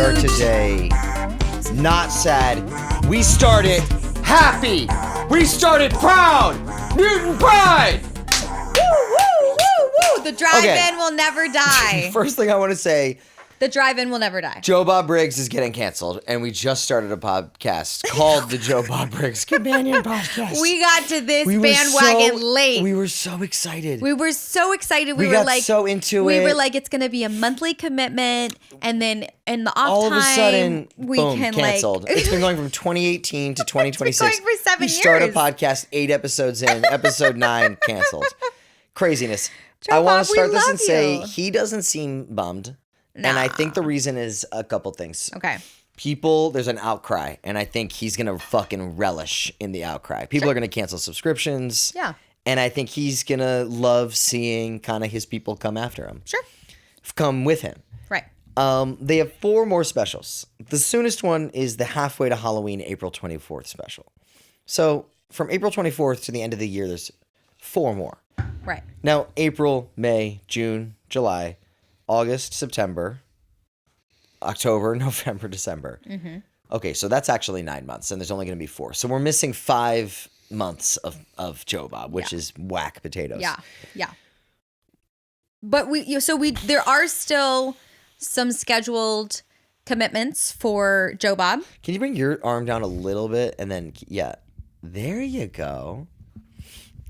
start today not sad. We started happy. We started proud. Mutant pride. Woo, woo, woo, woo. The drive-in will never die. First thing I want to say, The drive-in will never die. Joe Bob Briggs is getting canceled, and we just started a podcast called the Joe Bob Briggs Companion Podcast. We got to this bandwagon late. We were so excited. We were so excited. We got so into we it. We were like, it's going to be a monthly commitment, and then in the off all time, of a sudden, we boom, can canceled. It's been going from 2018 to 2026. It's been going for 7 years. We start a podcast, 8 episodes in, episode 9 canceled. Craziness. Joe I want Bob, to start we this love and say you. he doesn't seem bummed. Nah. And I think the reason is a couple things. Okay. There's an outcry, and I think he's going to fucking relish in the outcry. People are going to cancel subscriptions. Yeah. And I think he's going to love seeing kind of his people come after him. Sure. Come with him. Right. They have 4 more specials. The soonest one is the halfway to Halloween, April 24th special. So from April 24th to the end of the year, there's 4 more. Right. Now, April, May, June, July, August, September, October, November, December. Mm-hmm. Okay, so that's actually 9 months, and there's only going to be 4. So we're missing 5 months of Joe Bob, which is whack potatoes. Yeah. Yeah. But there are still some scheduled commitments for Joe Bob. Can you bring your arm down a little bit, and then there you go.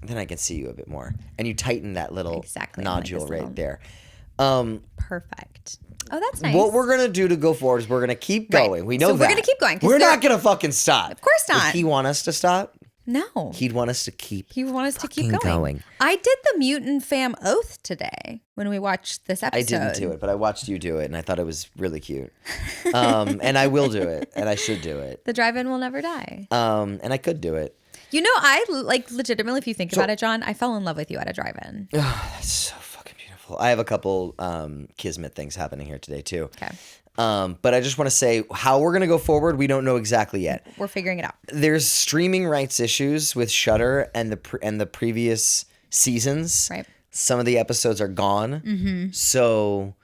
Then I can see you a bit more, and you tighten that little nodule right there. Perfect. Oh, that's nice. What we're going to do to go forward is we're going to keep going. Right. We know so that. we're going to keep going. We're not going to fucking stop. Of course not. Would he want us to stop? No. He'd want us to keep He wants us to keep going. I did the Mutant Fam Oath today when we watched this episode. I didn't do it, but I watched you do it, and I thought it was really cute. And I will do it, and I should do it. The drive-in will never die. And I could do it. You know, I legitimately, if you think about it, John, I fell in love with you at a drive-in. Oh, that's so fucking beautiful. I have a couple kismet things happening here today, too. Okay. But I just want to say how we're going to go forward, we don't know exactly yet. We're figuring it out. There's streaming rights issues with Shudder and the previous seasons. Right. Some of the episodes are gone. Mm-hmm. So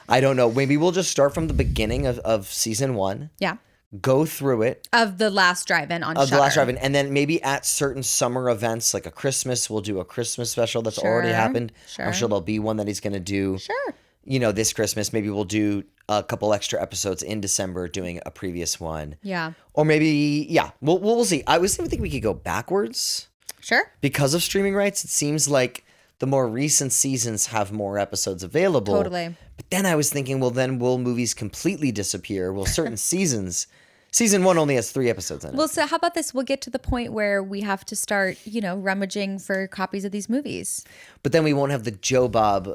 I don't know. Maybe we'll just start from the beginning of season 1. Yeah. Go through it. Of the last drive-in on Shudder. Of the last drive-in. And then maybe at certain summer events, like a Christmas, we'll do a Christmas special that's already happened. Sure. I'm sure there'll be one that he's going to do. Sure. You know, this Christmas. Maybe we'll do a couple extra episodes in December doing a previous one. Yeah. Or maybe, we'll see. I was thinking we could go backwards. Sure. Because of streaming rights, it seems like the more recent seasons have more episodes available. Totally. But then I was thinking, well, then will movies completely disappear? Will certain seasons... Season 1 only has 3 episodes in it. Well, so how about this? We'll get to the point where we have to start, rummaging for copies of these movies. But then we won't have the Joe Bob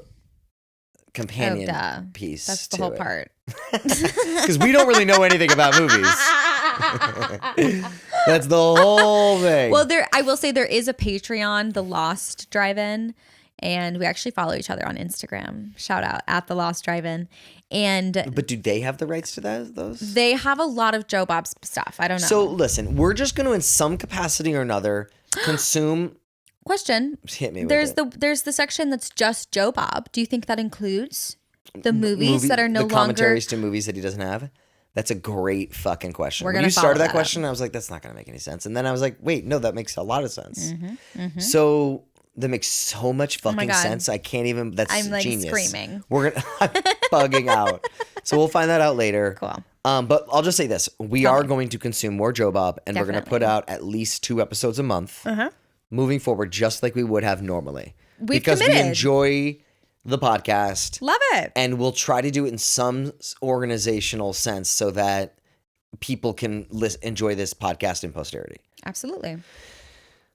companion piece. That's the whole part. Because we don't really know anything about movies. That's the whole thing. Well, I will say there is a Patreon, The Lost Drive-In, and we actually follow each other on Instagram. Shout out at The Lost Drive-In. But do they have the rights to those? They have a lot of Joe Bob's stuff. I don't know. So listen, we're just going to, in some capacity or another, consume. Question. Hit me with There's the section that's just Joe Bob. Do you think that includes the movies that are no longer... The commentaries to movies that he doesn't have? That's a great fucking question. When you started that question, I was like, that's not going to make any sense. And then I was like, wait, no, that makes a lot of sense. Mm-hmm, mm-hmm. So... That makes so much fucking sense. I can't even. That's genius. I'm screaming. I'm bugging out. So we'll find that out later. Cool. But I'll just say this: we are going to consume more Joe Bob, and we're going to put out at least 2 episodes a month, moving forward, just like we would have normally. Because we enjoy the podcast, love it, and we'll try to do it in some organizational sense so that people can enjoy this podcast in posterity. Absolutely.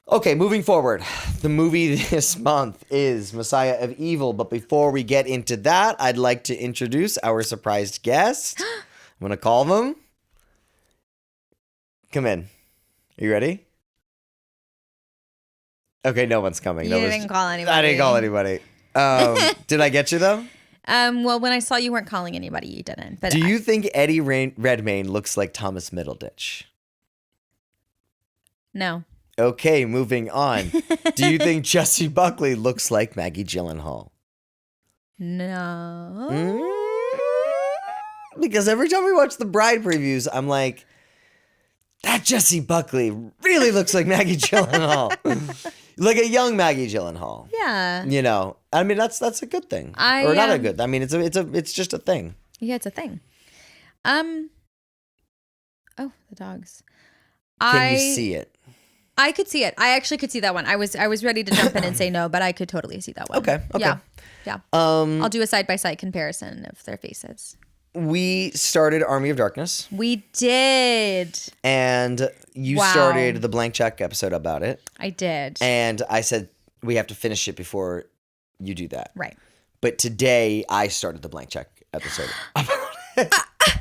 Okay, moving forward. The movie this month is Messiah of Evil. But before we get into that, I'd like to introduce our surprised guest. I'm going to call them. Come in. Are you ready? Okay, no one's coming. You didn't call anybody. I didn't call anybody. Did I get you, though? Well, when I saw you weren't calling anybody, you didn't. But Do you think Eddie Redmayne looks like Thomas Middleditch? No. Okay, moving on. Do you think Jessie Buckley looks like Maggie Gyllenhaal? No. because every time we watch the Bride previews, I'm like, that Jessie Buckley really looks like Maggie Gyllenhaal. Like a young Maggie Gyllenhaal. Yeah. You know, I mean, that's a good thing. Or not a good, I mean, it's just a thing. Yeah, it's a thing. Oh, the dogs. Can you see it? I could see it. I actually could see that one. I was ready to jump in and say no, but I could totally see that one. Okay. Yeah. I'll do a side-by-side comparison of their faces. We started Army of Darkness. We did. And you started the Blank Check episode about it. I did. And I said, we have to finish it before you do that. Right. But today, I started the Blank Check episode about it.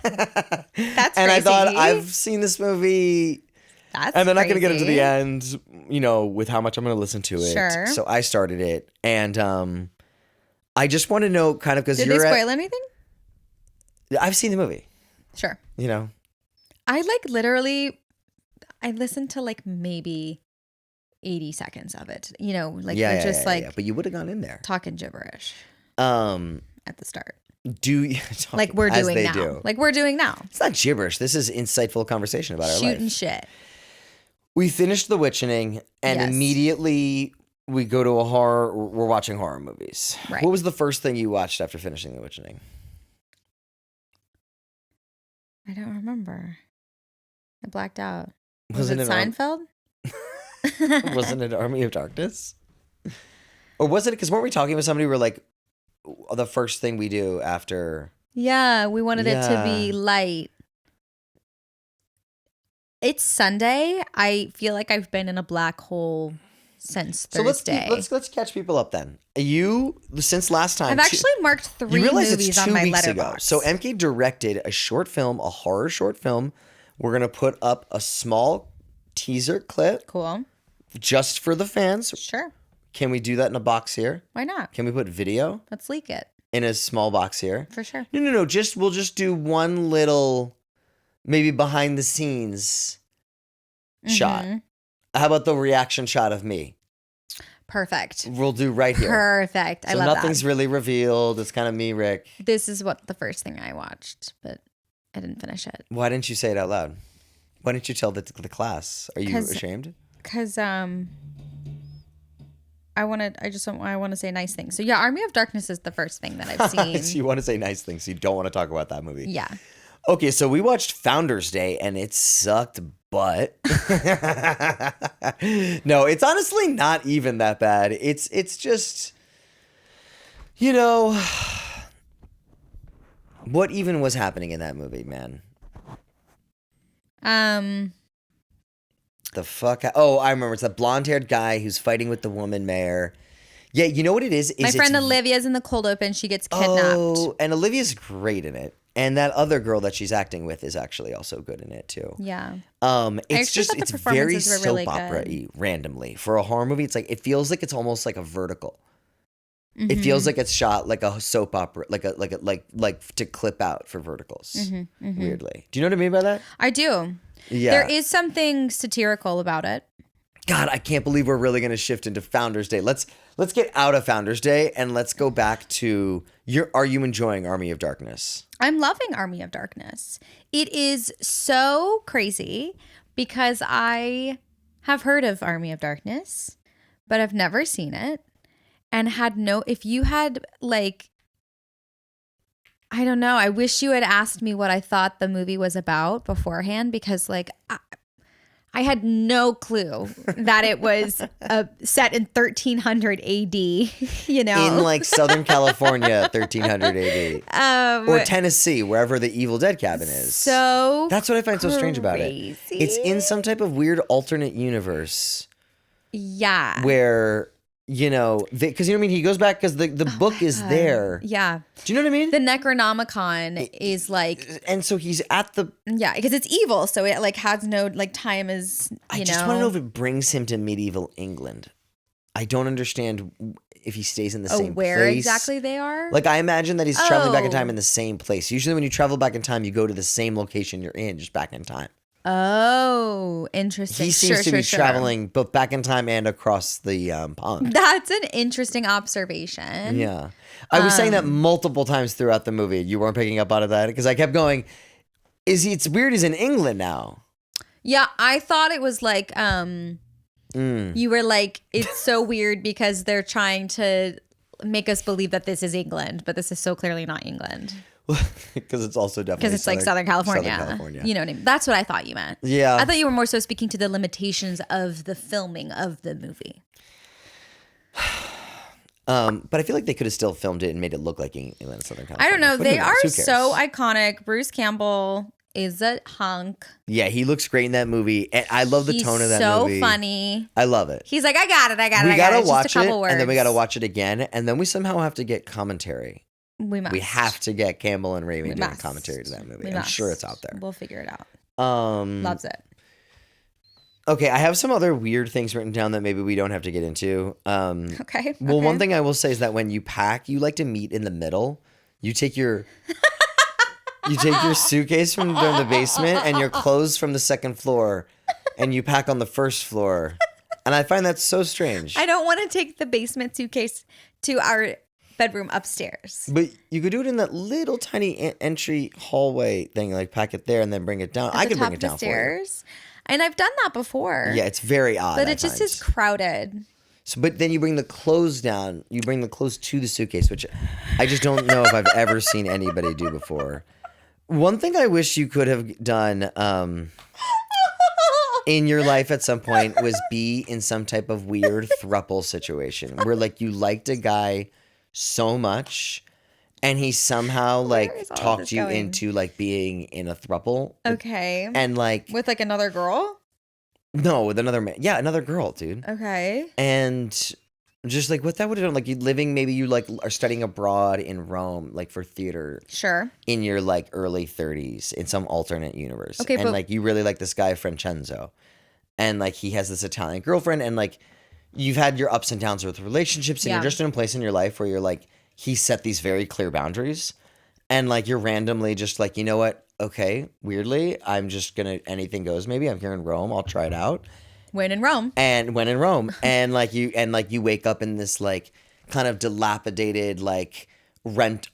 That's and crazy. I thought, I've seen this movie. And they're not going to get into the end, you know, with how much I'm going to listen to it. Sure. So I started it. And I just want to know kind of because Did you're they spoil anything? I've seen the movie. Sure. You know. I listened to like maybe 80 seconds of it. You know, like yeah. But you would have gone in there. Talking gibberish. At the start. Like we're doing now. Do. Like we're doing now. It's not gibberish. This is insightful conversation about our life. Shooting shit. We finished The Witchening, and immediately we go to we're watching horror movies. Right. What was the first thing you watched after finishing The Witchening? I don't remember. I blacked out. Wasn't it Seinfeld? Wasn't it Army of Darkness? Or was it, because weren't we talking with somebody who were like, the first thing we do after... Yeah, we wanted it to be light. It's Sunday. I feel like I've been in a black hole since Thursday. So let's catch people up then. You, since last time... I've actually marked 3 movies on my letterbox. So MK directed a short film, a horror short film. We're going to put up a small teaser clip. Cool. Just for the fans. Sure. Can we do that in a box here? Why not? Can we put video? Let's leak it. In a small box here? For sure. No. We'll just do one little, maybe behind the scenes shot. How about the reaction shot of me? Perfect. We'll do right here. Perfect. I love that. So nothing's really revealed. It's kind of me, Rick. This is what the first thing I watched, but I didn't finish it. Why didn't you say it out loud? Why didn't you tell the class? Are you ashamed? Because I want to say nice things. So yeah, Army of Darkness is the first thing that I've seen. So you want to say nice things. So you don't want to talk about that movie. Yeah. Okay, so we watched Founders Day and it sucked butt. No, it's honestly not even that bad. It's just, you know, what even was happening in that movie, man? The fuck? Oh, I remember. It's that blonde-haired guy who's fighting with the woman mayor. Yeah, you know what it is? My friend Olivia's in the cold open. She gets kidnapped. Oh, and Olivia's great in it. And that other girl that she's acting with is actually also good in it too. Yeah. It's very soap opera-y randomly. For a horror movie, it's like it feels like it's almost like a vertical. Mm-hmm. It feels like it's shot like a soap opera, like to clip out for verticals. Mm-hmm, mm-hmm. Weirdly. Do you know what I mean by that? I do. Yeah. There is something satirical about it. God, I can't believe we're really going to shift into Founders Day. Let's get out of Founders Day and let's go back to are you enjoying Army of Darkness? I'm loving Army of Darkness. It is so crazy because I have heard of Army of Darkness, but I've never seen it and if you had like, I don't know, I wish you had asked me what I thought the movie was about beforehand because like I had no clue that it was set in 1300 AD, you know. In like Southern California, 1300 AD. Or Tennessee, wherever the Evil Dead cabin is. So that's what I find so strange about it. It's in some type of weird alternate universe. Yeah. Where, you know, because you know what I mean? He goes back because the book is there. Yeah. Do you know what I mean? The Necronomicon is like. And so he's at the. Yeah, because it's evil. So it like has no like time is, I just want to know if it brings him to medieval England. I don't understand if he stays in the same place. Where exactly they are? Like I imagine that he's traveling back in time in the same place. Usually when you travel back in time, you go to the same location you're in, just back in time. Oh, interesting. He seems to be traveling both back in time and across the pond. That's an interesting observation. Yeah. I was saying that multiple times throughout the movie. You weren't picking up on that because I kept going, it's weird he's in England now. Yeah, I thought it was like, you were like, it's so weird because they're trying to make us believe that this is England, but this is so clearly not England. Because it's also definitely Because it's like Southern California. You know what I mean? That's what I thought you meant. Yeah. I thought you were more so speaking to the limitations of the filming of the movie. But I feel like they could have still filmed it and made it look like England and Southern California. I don't know. But They who knows? are Who cares? so iconic. Bruce Campbell is a hunk. Yeah, he looks great in that movie. And I love the tone of that movie. He's so funny. I love it. He's like, I got it. We gotta watch Just a couple it, words. and then we gotta watch it again, and then we somehow have to get commentary. We must. We have to get Campbell and Raimi doing must. commentary to that movie. We I'm must. sure it's out there. We'll figure it out. Loves it. Okay, I have some other weird things written down that maybe we don't have to get into. Okay. Well, one thing I will say is that when you pack, you like to meet in the middle. You take your suitcase from the basement and your clothes from the second floor, and you pack on the first floor. And I find that so strange. I don't want to take the basement suitcase to our bedroom upstairs. But you could do it in that little tiny entry hallway thing, like pack it there and then bring it down. I could bring it down for you. And I've done that before. Yeah, it's very odd. But it just is crowded. So, but then you bring the clothes down. You bring the clothes to the suitcase, which I just don't know if I've ever seen anybody do before. One thing I wish you could have done in your life at some point was be in some type of weird throuple situation where like you liked a guy so much and he somehow like talked you into like being in a throuple. Okay. And like with like another girl? No, with another man. Yeah, another girl, dude. Okay. And just like what that would have done, like you living, maybe you like are studying abroad in Rome, like for theater. Sure. In your like early 30s in some alternate universe. Okay, and like you really like this guy, Francesco. And like he has this Italian girlfriend and like you've had your ups and downs with relationships and you're just in a place in your life where you're like, he set these very clear boundaries. And like you're randomly just like, you know what? Okay, weirdly, I'm just gonna anything goes. Maybe I'm here in Rome. I'll try it out. When in Rome. And like you wake up in this like kind of dilapidated like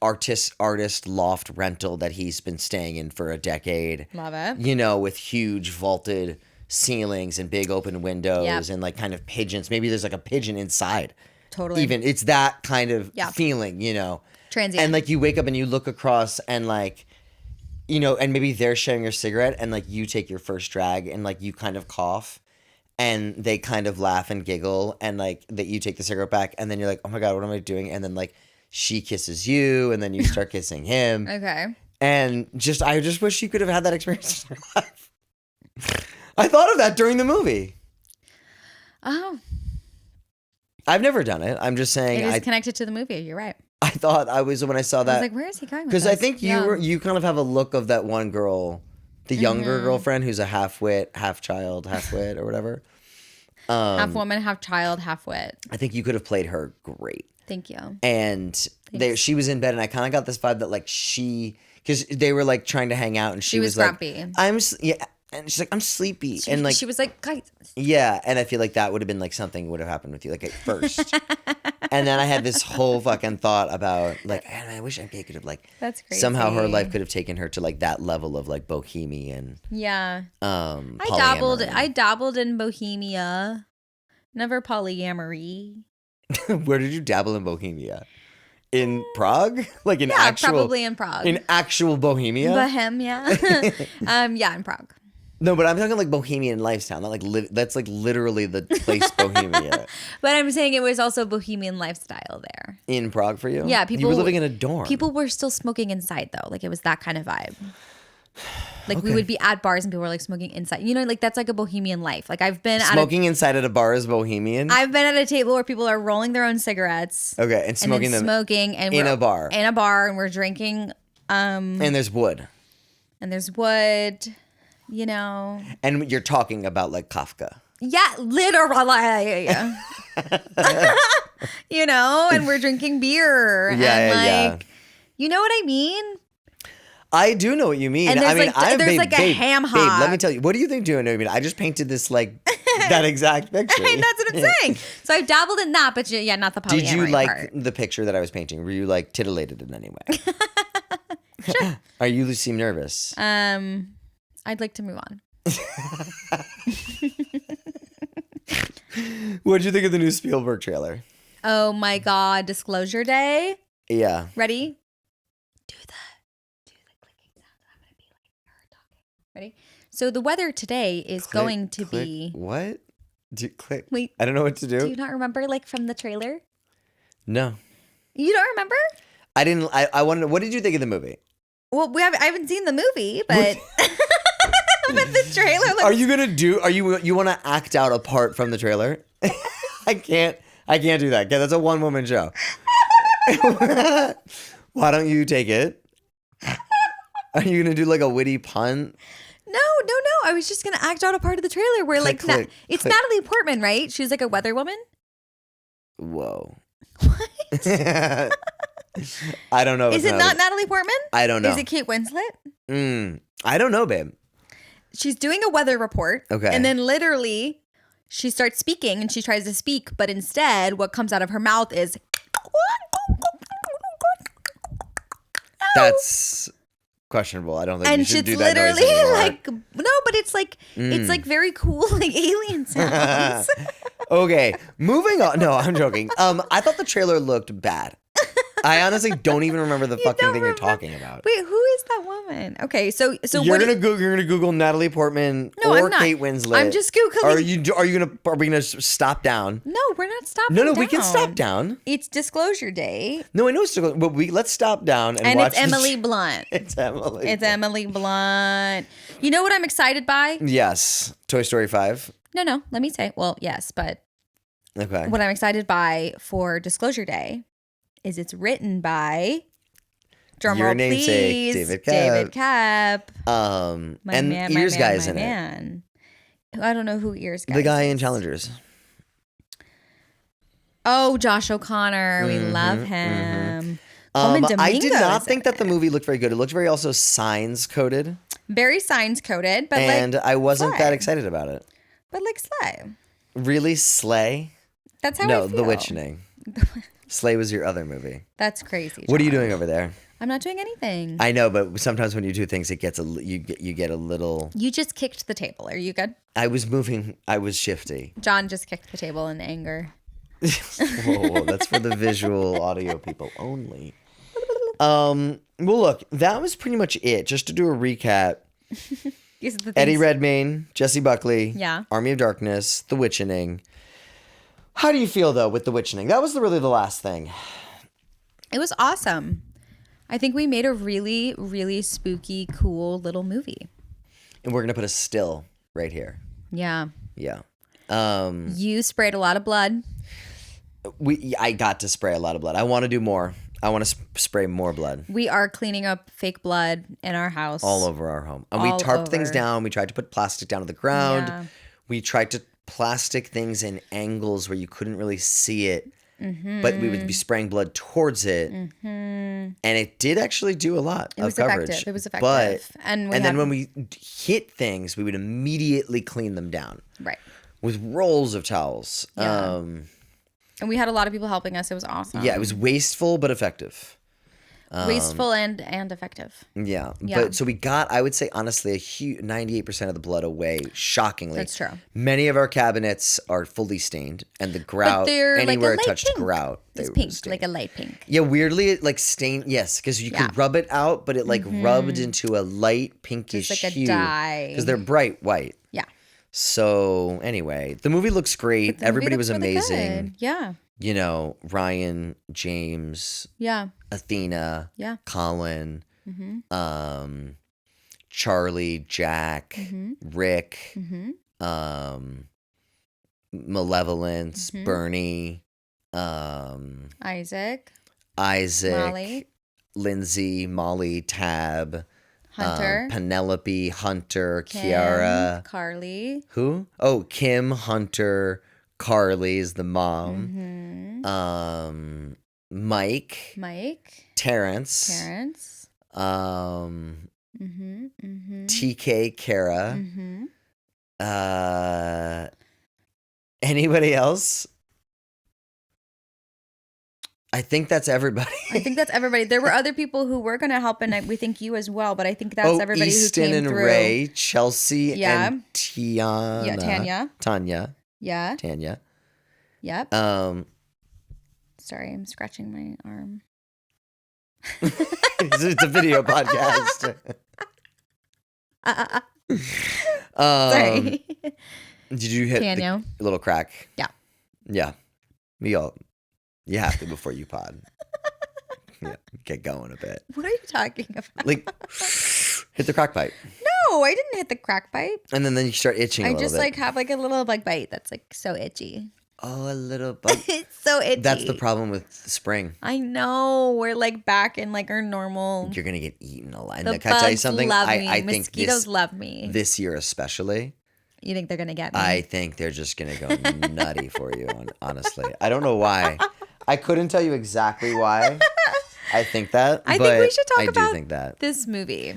artist loft rental that he's been staying in for a decade. Love it. You know, with huge vaulted ceilings and big open windows and like kind of pigeons. Maybe there's like a pigeon inside. Totally. Even it's that kind of feeling, you know. Transient. And like you wake up and you look across and like, you know, and maybe they're sharing your cigarette and like you take your first drag and like you kind of cough and they kind of laugh and giggle and like that you take the cigarette back and then you're like, oh my God, what am I doing? And then like she kisses you and then you start kissing him. Okay. And I just wish you could have had that experience in your life. I thought of that during the movie. Oh. I've never done it. I'm just saying. It is connected to the movie. You're right. I thought when I saw that. I was like, where is he going with this? Because I think you kind of have a look of that one girl, the younger girlfriend who's a half-wit, half-child, half-wit or whatever. Half woman, half child, half wit. I think you could have played her great. Thank you. And she was in bed and I kind of got this vibe that like because they were like trying to hang out and she was like, grumpy. And she's like, I'm sleepy. And like she was like, guys. Yeah. And I feel like that would have been like something would have happened with you, like at first. And then I had this whole fucking thought about like, man, I wish MK could have like that's crazy. Somehow her life could have taken her to like that level of like bohemian. Yeah. I dabbled in bohemia. Never polyamory. Where did you dabble in bohemia? In Prague? Like probably in Prague. In actual Bohemia? Bohemia. Yeah, in Prague. No, but I'm talking like Bohemian lifestyle, not like that's like literally the place Bohemia. But I'm saying it was also Bohemian lifestyle there. In Prague for you? Yeah, people. You were living in a dorm. People were still smoking inside though. Like it was that kind of vibe. Like we would be at bars and people were like smoking inside. You know, like that's like a Bohemian life. Like I've been smoking inside at a bar is Bohemian. I've been at a table where people are rolling their own cigarettes. Okay, and smoking and in a bar. In a bar, and we're drinking. And there's wood. You know. And you're talking about like Kafka. Yeah, literally. You know, and we're drinking beer. Yeah, and you know what I mean? I do know what you mean. And I there's mean, I there's like a ham babe, hock. let me tell you. What do you think doing? I mean, I just painted this like that exact picture. And that's what I'm saying. So I've dabbled in that, but yeah, not the polyamory Did you like part. the picture that I was painting? Were you like titillated in any way? Sure. Are you seem nervous? I'd like to move on. What did you think of the new Spielberg trailer? Oh my God. Disclosure Day. Yeah. Ready? Do the clicking sound. I'm going to be like her talking. Ready? So the weather today is going to be. What? Click. Wait. I don't know what to do. Do you not remember like from the trailer? No. You don't remember? I didn't. I wanted to, what did you think of the movie? Well, I haven't seen the movie, but but the trailer looks. Are you gonna do? You want to act out a part from the trailer? I can't do that. Okay, that's a one-woman show. Why don't you take it? Are you gonna do like a witty pun? No. I was just gonna act out a part of the trailer where it's Natalie Portman, right? She's like a weather woman. Whoa. What? I don't know. Is it not Natalie Portman? I don't know. Is it Kate Winslet? I don't know, babe. She's doing a weather report. Okay. And then literally she starts speaking and she tries to speak, but instead what comes out of her mouth is That's questionable. I don't think and you should it's do that noise literally anymore. like no, but it's like very cool like alien sounds. Okay, moving on. No, I'm joking. I thought the trailer looked bad. I honestly don't even remember the fucking thing you're talking about. Wait, who is that woman? Okay, so you're gonna Google Natalie Portman or Kate Winslet. I'm just Googling. Are we gonna stop down? No, we're not stopping. No, we can stop down. It's Disclosure Day. No, I know it's but let's stop down and watch. It's Emily Blunt. It's Emily. It's Emily Blunt. You know what I'm excited by? Yes, Toy Story 5. No. Let me say. Well, yes, but okay. What I'm excited by for Disclosure Day is it's written by drumroll namesake, please, David Kapp. And Ears Guy's in it. I don't know who Ears Guy. The guy in Challengers. Oh, Josh O'Connor. We love him. I did not think that the movie looked very good. It looked very also signs coded. Very signs coded, but I wasn't that excited about it. But like Slay. Really, Slay? That's how I feel. No, The Witchening. Slay was your other movie. That's crazy. What are you doing over there? I'm not doing anything. I know, but sometimes when you do things, it gets you get a little. You just kicked the table. Are you good? I was moving. I was shifty. John just kicked the table in anger. Whoa, that's for the visual audio people only. Well, look, that was pretty much it. Just to do a recap. Eddie Redmayne, Jessie Buckley, yeah, Army of Darkness, The Witchening. How do you feel though with The Witchening? That was really the last thing. It was awesome. I think we made a really, really spooky, cool little movie. And we're gonna put a still right here. Yeah. Yeah. You sprayed a lot of blood. I got to spray a lot of blood. I want to do more. I want to spray more blood. We are cleaning up fake blood in our house. All over our home. And we tarped things down. We tried to put plastic down to the ground. Yeah. We tried to plastic things in angles where you couldn't really see it. Mm-hmm. But we would be spraying blood towards it. Mm-hmm. And it did actually do a lot of coverage. It was effective. And then when we hit things, we would immediately clean them down. Right. With rolls of towels. Yeah. And we had a lot of people helping us. It was awesome. Yeah, it was wasteful but effective. Wasteful and effective. Yeah. But so we got, I would say honestly, a huge 98% of the blood away. Shockingly, that's true. Many of our cabinets are fully stained, and the grout anywhere it touched grout, it's pink, like a light pink. Yeah, weirdly, it like stained. Yes, because you could rub it out, but it like rubbed into a light pinkish hue. It's like a dye because they're bright white. Yeah. So anyway, the movie looks great. Everybody was amazing. Really, yeah. You know, Ryan, James, Athena, Colin, Charlie, Jack, Rick, Malevolence, Bernie, Isaac, Molly. Lindsay, Molly, Tab, Hunter, Penelope, Hunter, Kim, Kiara, Carly. Who? Oh, Kim, Hunter, Carly is the mom. Mike, Terrence, TK Kara. Anybody else? I think that's everybody. I think that's everybody. There were other people who were going to help, and we think you as well. But I think that's everybody Easton who came and through. Ray, Chelsea and Tanya. Tanya. Yep. Sorry, I'm scratching my arm. It's a video podcast. Sorry. Did you hit Tanya. the little crack? Yeah. You have to before you pod. Yeah, get going a bit. What are you talking about? Like, hit the crack pipe. No, I didn't hit the crack pipe. And then you start itching a little bit. I just like have like a little like bite that's like so itchy. Oh, a little bite. It's so itchy. That's the problem with spring. I know. We're like back in like our normal. You're gonna get eaten alive. The Can I tell you bugs something? love me. I think Mosquitoes love me. This year especially. You think they're gonna get me? I think they're just gonna go nutty for you. Honestly, I don't know why. I couldn't tell you exactly why. I think that. I think we should talk about I do think that. This movie.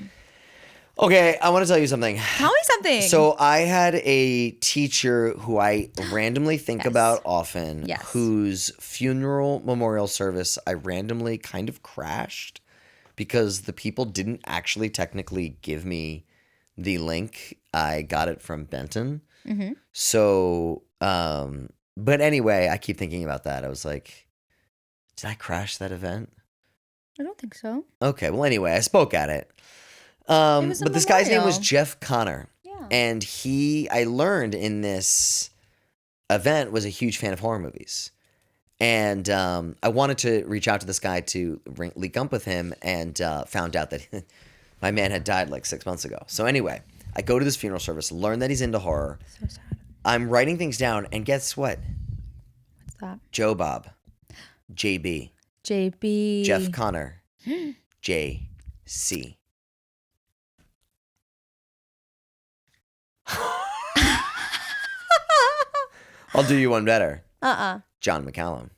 Okay, I want to tell you something. Tell me something. So I had a teacher who I randomly think about often, whose funeral memorial service I randomly kind of crashed because the people didn't actually technically give me the link. I got it from Benton. So, but anyway, I keep thinking about that. I was like, did I crash that event? I don't think so. Okay, well, anyway, I spoke at it. But this guy's name was Jeff Connor. Yeah. And I learned in this event, was a huge fan of horror movies. And I wanted to reach out to this guy to link up with him and found out that my man had died like 6 months ago. So anyway, I go to this funeral service, learn that he's into horror. So sad. I'm writing things down, and guess what? What's that? Joe Bob. JB. Jeff Connor. JC. I'll do you one better. John McCallum.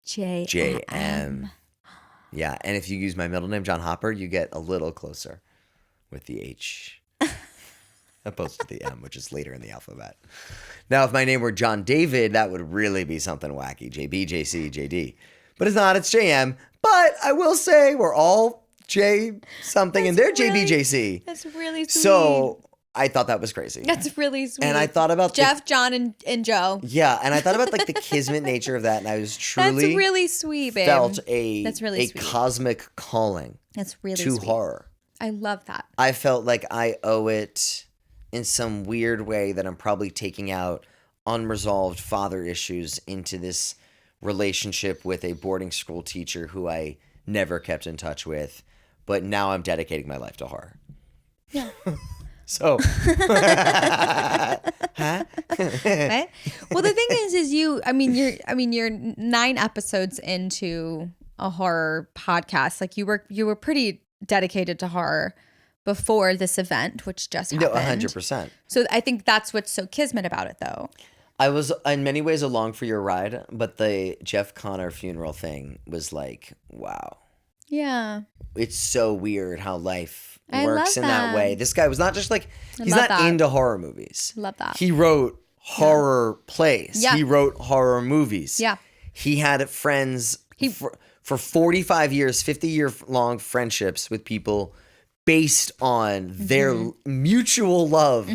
JM. Yeah, and if you use my middle name, John Hopper, you get a little closer with the H opposed to the M, which is later in the alphabet. Now, if my name were John David, that would really be something wacky. JB, JC, JD. But it's not, it's JM. But I will say we're all J something, and they're JBJC. That's really sweet. So I thought that was crazy. That's really sweet. And I thought about Jeff, John, and Joe. Yeah, and I thought about like the kismet nature of that, and I was truly That's really sweet, babe. Felt That's really sweet. Cosmic calling. That's really to sweet. horror. I love that. I felt like I owe it in some weird way that I'm probably taking out unresolved father issues into this relationship with a boarding school teacher who I never kept in touch with, but now I'm dedicating my life to horror. Yeah. So, Right? Well, the thing is you're 9 episodes into a horror podcast. Like you were pretty dedicated to horror before this event, which just happened. 100%. So I think that's what's so kismet about it, though. I was in many ways along for your ride, but the Jeff Connor funeral thing was like, wow. Yeah. It's so weird how life I works love in that way. This guy was not just like, he's love not that. into horror movies. Love that. He wrote horror plays. Yeah. He wrote horror movies. Yeah. He had friends for 45 years, 50-year-long friendships with people based on their mutual love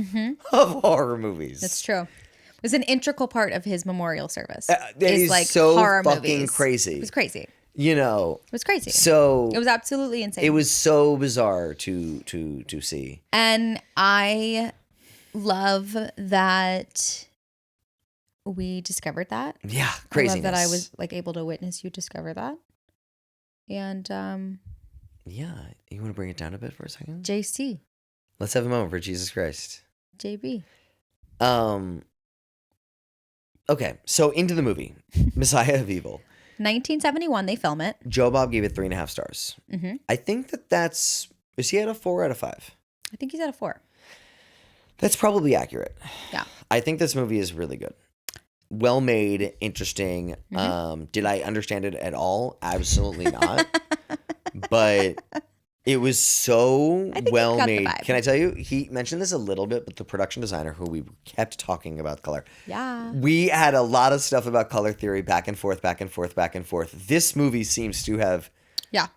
of horror movies. That's true. It was an integral part of his memorial service. It is like so horror fucking movies. crazy. It was crazy. You know. It was crazy. So it was absolutely insane. It was so bizarre to see. And I love that we discovered that. Yeah, craziness. I love that I was like able to witness you discover that. And yeah, you want to bring it down a bit for a second? JC. Let's have a moment for Jesus Christ. JB. Okay, so into the movie, Messiah of Evil. 1971, they film it. Joe Bob gave it 3.5 stars. Mm-hmm. I think is he at a 4 out of 5? I think he's at a 4. That's probably accurate. Yeah. I think this movie is really good. Well made, interesting. Mm-hmm. Did I understand it at all? Absolutely not. But It was so I think well it got the made. vibe. Can I tell you? He mentioned this a little bit, but the production designer who we kept talking about color. Yeah. We had a lot of stuff about color theory back and forth, back and forth, back and forth. This movie seems to have Yeah.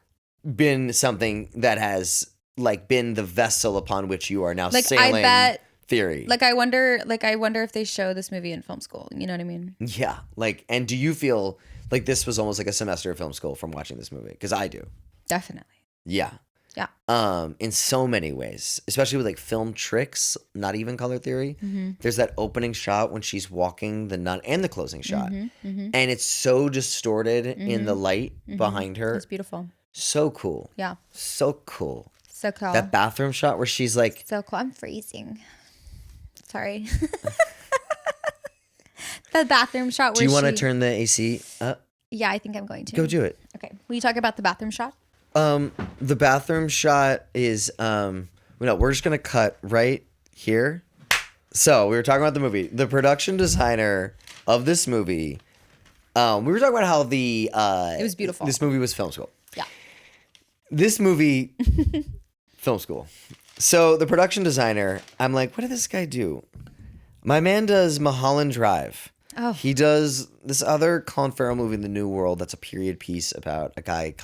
been something that has like been the vessel upon which you are now Like, sailing I bet, theory. like, I wonder if they show this movie in film school. You know what I mean? Yeah. Like, and do you feel like this was almost like a semester of film school from watching this movie? Because I do. Definitely. Yeah. Yeah. In so many ways, especially with like film tricks, not even color theory. There's that opening shot when she's walking the nun and the closing shot. And it's so distorted in the light behind her. It's beautiful. So cool. Yeah. So cool. So cool. That bathroom shot where she's like, So cool. I'm freezing. Sorry. The bathroom shot where do you want to turn the AC up? Yeah, I think I'm going to. Go do it. Okay. Will you talk about the bathroom shot? The bathroom shot is, we're just going to cut right here. So we were talking about the movie. The production designer of this movie, we were talking about how it was beautiful. This movie was film school. Yeah. This movie, film school. So the production designer, I'm like, what did this guy do? My man does Mulholland Drive. Oh. He does this other Colin Farrell movie, The New World, that's a period piece about a guy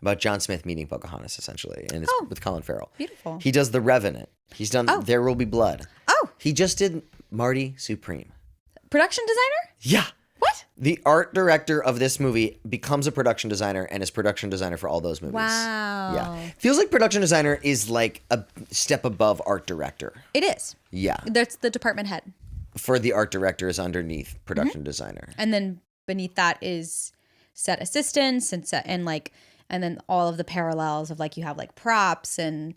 about John Smith meeting Pocahontas, essentially, and it's with Colin Farrell. Beautiful. He does The Revenant. He's done There Will Be Blood. Oh. He just did Marty Supreme. Production designer? Yeah. What? The art director of this movie becomes a production designer and is production designer for all those movies. Wow. Yeah. Feels like production designer is like a step above art director. It is. Yeah. That's the department head. For the art director is underneath production designer. And then beneath that is set assistants and then all of the parallels of like you have like props and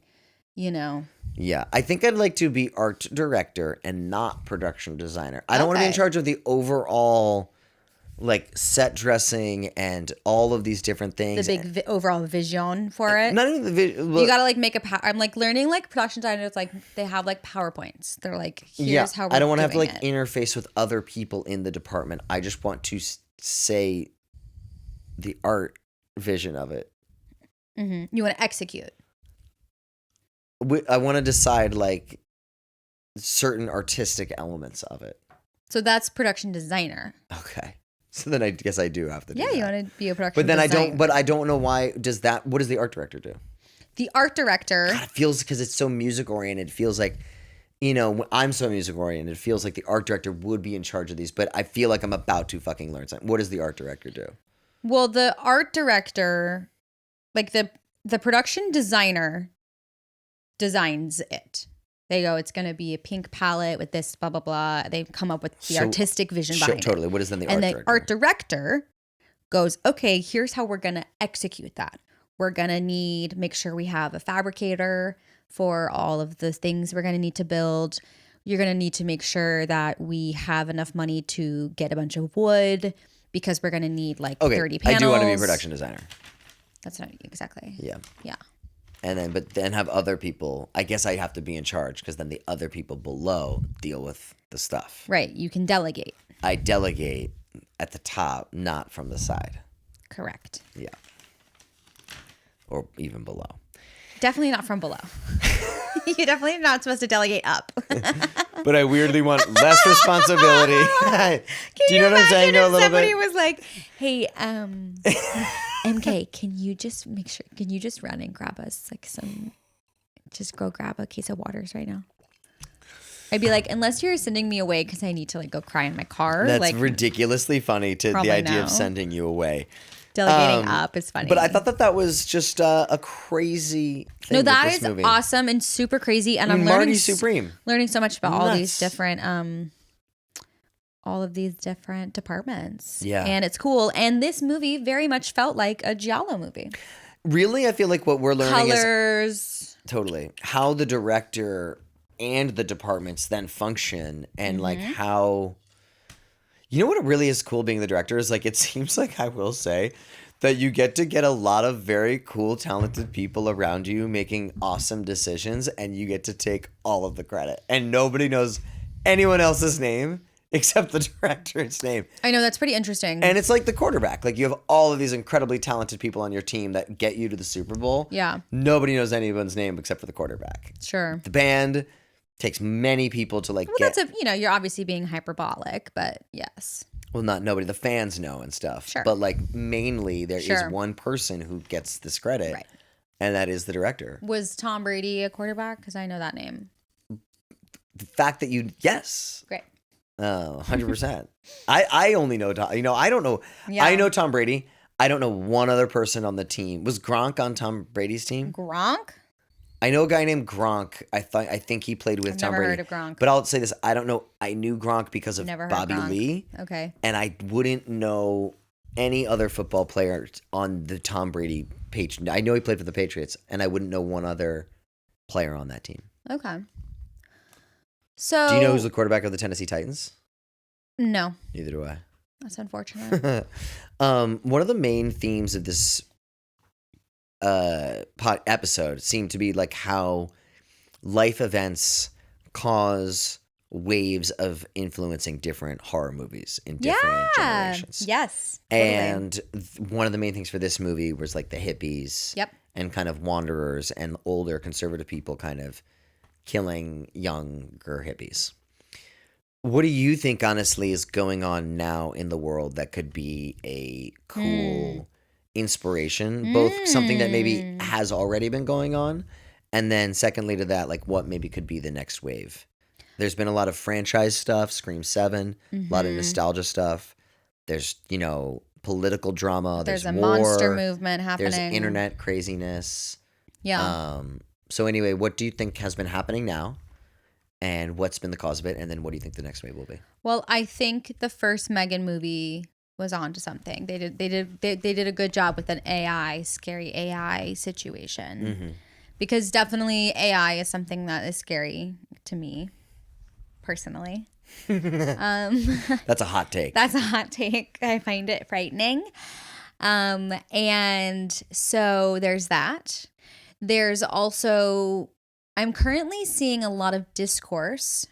Yeah. I think I'd like to be art director and not production designer. I don't want to be in charge of the overall like set dressing and all of these different things. the big overall vision for it. Not even the vision. You gotta like make I'm like learning like production designers, like they have like PowerPoints. They're like, here's how we're I don't want to have to doing like it. interface with other people in the department. I just want to say the art vision of it. You want to execute. I want to decide like certain artistic elements of it. So that's production designer. Okay. So then I guess I do have to do that. You want to be a production But then designer. I don't know why what does the art director do? The art director. God, it feels, because it's so music oriented, it feels like, I'm so music oriented, it feels like the art director would be in charge of these, but I feel like I'm about to fucking learn something. What does the art director do? Well, the art director, like the production designer designs it. They go, it's going to be a pink palette with this, blah, blah, blah. They come up with the artistic vision behind Totally. it. What is then the And art the director? art director goes, okay, here's how we're going to execute that. We're going to make sure we have a fabricator for all of the things we're going to need to build. You're going to need to make sure that we have enough money to get a bunch of wood because we're going to need like 30 panels. I do want to be a production designer. That's not exactly. Yeah. Yeah. But then have other people, I guess I have to be in charge because then the other people below deal with the stuff. Right. You can delegate. I delegate at the top, not from the side. Correct. Yeah. Or even below. Definitely not from below. You're definitely not supposed to delegate up. But I weirdly want less responsibility. Do you know what I'm saying? If A little somebody bit. was like, hey, MK, can you just run and grab us like just go grab a case of waters right now? I'd be like, unless you're sending me away because I need to like go cry in my car. That's like, ridiculously funny to the probably idea no. of sending you away. Delegating up is funny. But I thought that was just a crazy thing. No, that with this is movie. awesome and super crazy. And I'm Marty learning Supreme. learning so much about all these Nuts. different all of these different departments. Yeah. And it's cool. And this movie very much felt like a Giallo movie. Really, I feel like what we're learning is Colors. totally how the director and the departments then function, and like how, what it really is cool being the director is like, it seems like, I will say, that you get a lot of very cool, talented people around you making awesome decisions, and you get to take all of the credit, and nobody knows anyone else's name except the director's name. I know, that's pretty interesting. And it's like the quarterback. Like, you have all of these incredibly talented people on your team that get you to the Super Bowl. Yeah. Nobody knows anyone's name except for the quarterback. Sure. The band takes many people to That's you're obviously being hyperbolic, but yes. Well, not nobody. The fans know and stuff. Sure. But like mainly there is one person who gets this credit. Right. And that is the director. Was Tom Brady a quarterback? Because I know that name. The fact that yes. Great. 100%. I only know Tom. I don't know. Yeah. I know Tom Brady. I don't know one other person on the team. Was Gronk on Tom Brady's team? Gronk? I know a guy named Gronk. I think he played with Tom Brady. Never heard of Gronk. But I'll say this. I don't know. I knew Gronk because of Bobby Gronk. Lee. Okay. And I wouldn't know any other football player on the Tom Brady page. I know he played for the Patriots, and I wouldn't know one other player on that team. Okay. So, do you know who's the quarterback of the Tennessee Titans? No. Neither do I. That's unfortunate. One of the main themes of this episode seemed to be like how life events cause waves of influencing different horror movies in different generations. Yes. Totally. And one of the main things for this movie was like the hippies. Yep. And kind of wanderers and older conservative people kind of killing younger hippies. What do you think, honestly, is going on now in the world that could be a cool inspiration? Both something that maybe has already been going on, and then secondly to that, like what maybe could be the next wave. There's been a lot of franchise stuff, Scream 7, a lot of nostalgia stuff. There's, political drama. There's a war, monster movement happening. There's internet craziness. Yeah. So anyway, what do you think has been happening now? And what's been the cause of it? And then what do you think the next wave will be? Well, I think the first Megan movie was onto something. They did a good job with an scary AI situation. Mm-hmm. Because definitely AI is something that is scary to me personally. That's a hot take. That's a hot take. I find it frightening. And so there's that. There's also, I'm currently seeing a lot of discourse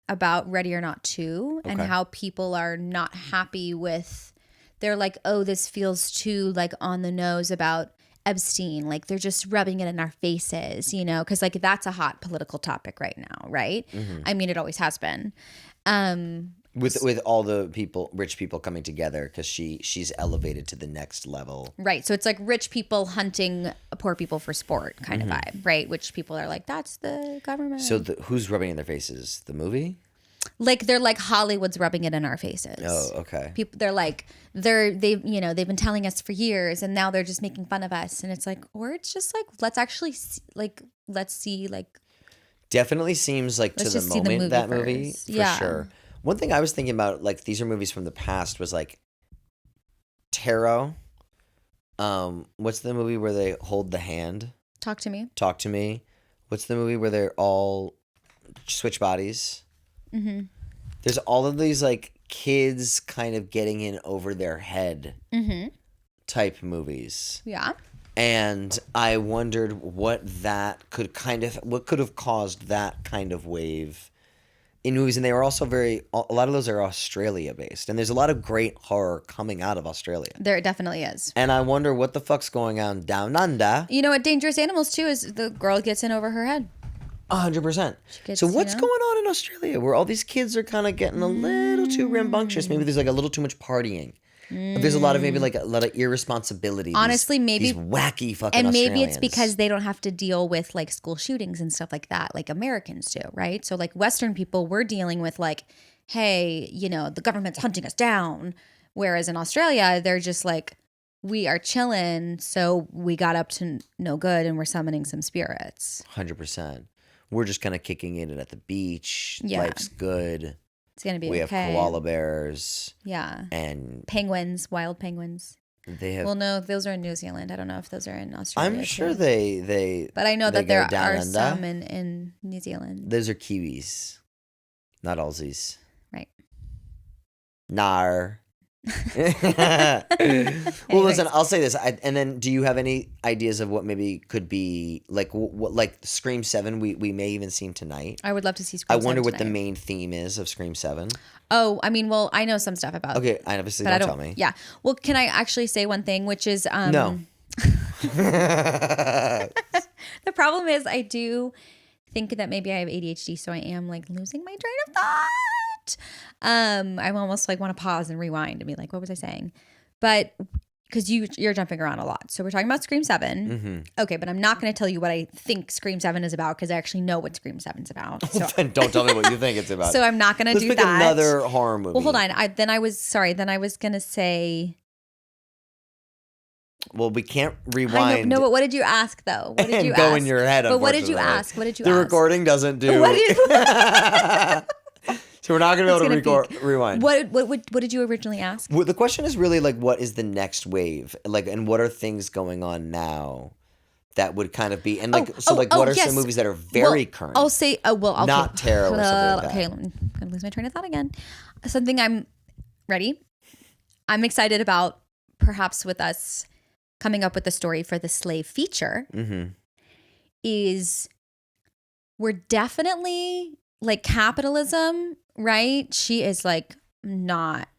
about Ready or Not 2 and how people are not happy with, they're like, oh, this feels too like on the nose about Epstein. Like they're just rubbing it in our faces, because like that's a hot political topic right now, right? Mm-hmm. I mean, it always has been. With all the rich people coming together because she's elevated to the next level. Right. So it's like rich people hunting poor people for sport kind of vibe, right? Which people are like, that's the government. So who's rubbing in their faces? The movie? Like they're like Hollywood's rubbing it in our faces. Oh, okay. People, they're like they've been telling us for years, and now they're just making fun of us, and it's like, or it's just like let's see. Definitely seems like to the moment that movie for sure. One thing I was thinking about, like these are movies from the past, was like Tarot. What's the movie where they hold the hand? Talk to Me. What's the movie where they're all switch bodies? Mm-hmm. There's all of these like kids kind of getting in over their head type movies. Yeah. And I wondered what could have caused that kind of wave in movies. And they were also a lot of those are Australia based. And there's a lot of great horror coming out of Australia. There definitely is. And I wonder what the fuck's going on down under. What Dangerous Animals too is the girl gets in over her head. 100%. So what's going on in Australia where all these kids are kind of getting a little too rambunctious? Maybe there's like a little too much partying. There's a lot of maybe like a lot of irresponsibility. Honestly, maybe these wacky fucking and maybe Australians. it's because they don't have to deal with like school shootings and stuff like that, like Americans do, right? So like Western people, we're dealing with like, hey, the government's hunting us down, whereas in Australia, they're just like, we are chilling, so we got up to no good, and we're summoning some spirits. 100%. We're just kind of kicking it at the beach. Yeah. Life's good. It's gonna be we okay. have koala bears. Yeah. And penguins, wild penguins. They have. Well, no, those are in New Zealand. I don't know if those are in Australia. I'm sure they. But I know that there are under. some in New Zealand. Those are Kiwis, not Aussies. Right. Nar. Well, listen, I'll say this, and then do you have any ideas of what maybe could be like what like Scream 7 we may even see tonight? I would love to see Scream I wonder 7 what the tonight. main theme is of Scream 7. Oh, I mean, well, I know some stuff about. Okay, I obviously but don't tell me. Yeah. Well, can I actually say one thing, which is No. The problem is I do think that maybe I have ADHD, so I am like losing my train of thought. I'm almost like want to pause and rewind and be like, what was I saying? But because you're jumping around a lot. So we're talking about Scream 7. Mm-hmm. Okay, but I'm not going to tell you what I think Scream 7 is about because I actually know what Scream 7's about. So, Then don't tell me what you think it's about. so I'm not going to do Let's pick that. another horror movie. Well, hold on. Then I was going to say... Well, we can't rewind. I know, no, but what did you ask though? What did you go ask? in your head. But what did you unfortunately. ask? What did you The ask? recording doesn't do. What did So we're not going to be able to rewind. What did you originally ask? Well, the question is really like, what is the next wave? Like, and what are things going on now that would kind of be, and like, what are some movies that are very current? I'll say, not tarot or something like that. Okay, I'm gonna lose my train of thought again. Something I'm ready. I'm excited about, perhaps with us coming up with a story for the slave feature. Mm-hmm. Is we're definitely like capitalism, right? She is like not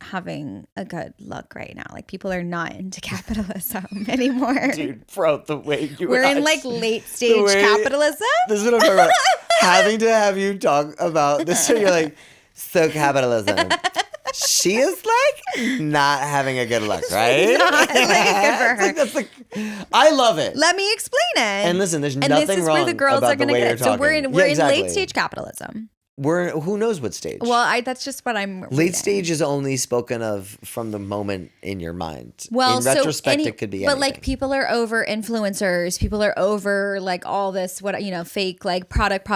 having a good look right now. Like people are not into capitalism anymore. Dude, bro, the way we're in like late stage capitalism. This is what I'm talking about. Having to have you talk about this, so you're like, so capitalism. She is like not having a good look, right? Not, like, good for her. I love it. Let me explain it. And listen, there's and nothing this is wrong where the girls about are going the to way get you're it. So talking. we're Yeah, exactly. in late stage capitalism. We're who knows what stage. Well, that's just what I'm late reading. stage is only spoken of from the moment in your mind. Well, in retrospect, it could be anything. But like people are over influencers. People are over like all this, fake like product,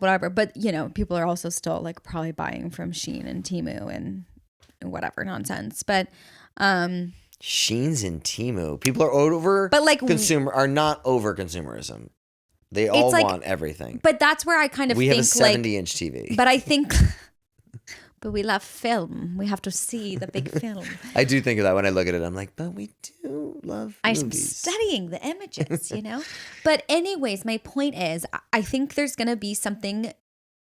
whatever. But people are also still like probably buying from Shein and Temu and whatever nonsense. But Shein's and Temu. People are over, but like are not over consumerism. They all like, want everything. But that's where I kind of we think have a 70-inch TV. But I think, but we love film. We have to see the big film. I do think of that when I look at it. I'm like, but we do love I'm movies. studying the images, But anyways, my point is, I think there's going to be something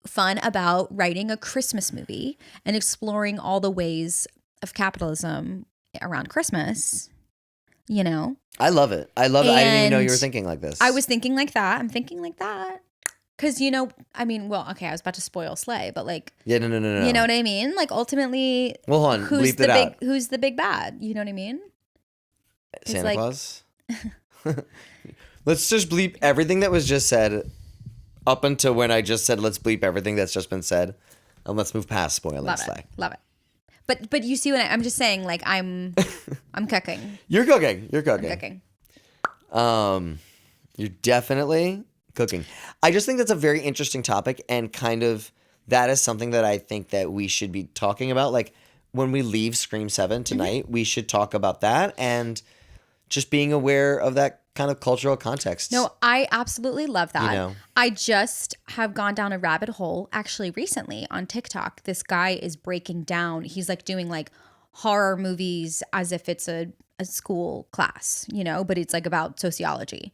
fun about writing a Christmas movie and exploring all the ways of capitalism around Christmas. I love it. I love it. I didn't even know you were thinking like this. I was thinking like that. I'm thinking like that. Because, I was about to spoil Slay, but like. Yeah, no. You know what I mean? Like ultimately. Well, hold on. Who's Bleep it out. Who's the big bad? You know what I mean? Santa Claus? Let's just bleep everything that was just said up until when I just said, let's bleep everything that's just been said. And let's move past spoiling Slay. Love it. But you see what I'm just saying, like I'm cooking. You're cooking. I'm cooking. You're definitely cooking. I just think that's a very interesting topic, and kind of that is something that I think that we should be talking about. Like when we leave Scream 7 tonight, we should talk about that and just being aware of that kind of cultural context. No, I absolutely love that. I just have gone down a rabbit hole actually recently on TikTok. This guy is breaking down, he's like doing like horror movies as if it's a school class, but it's like about sociology.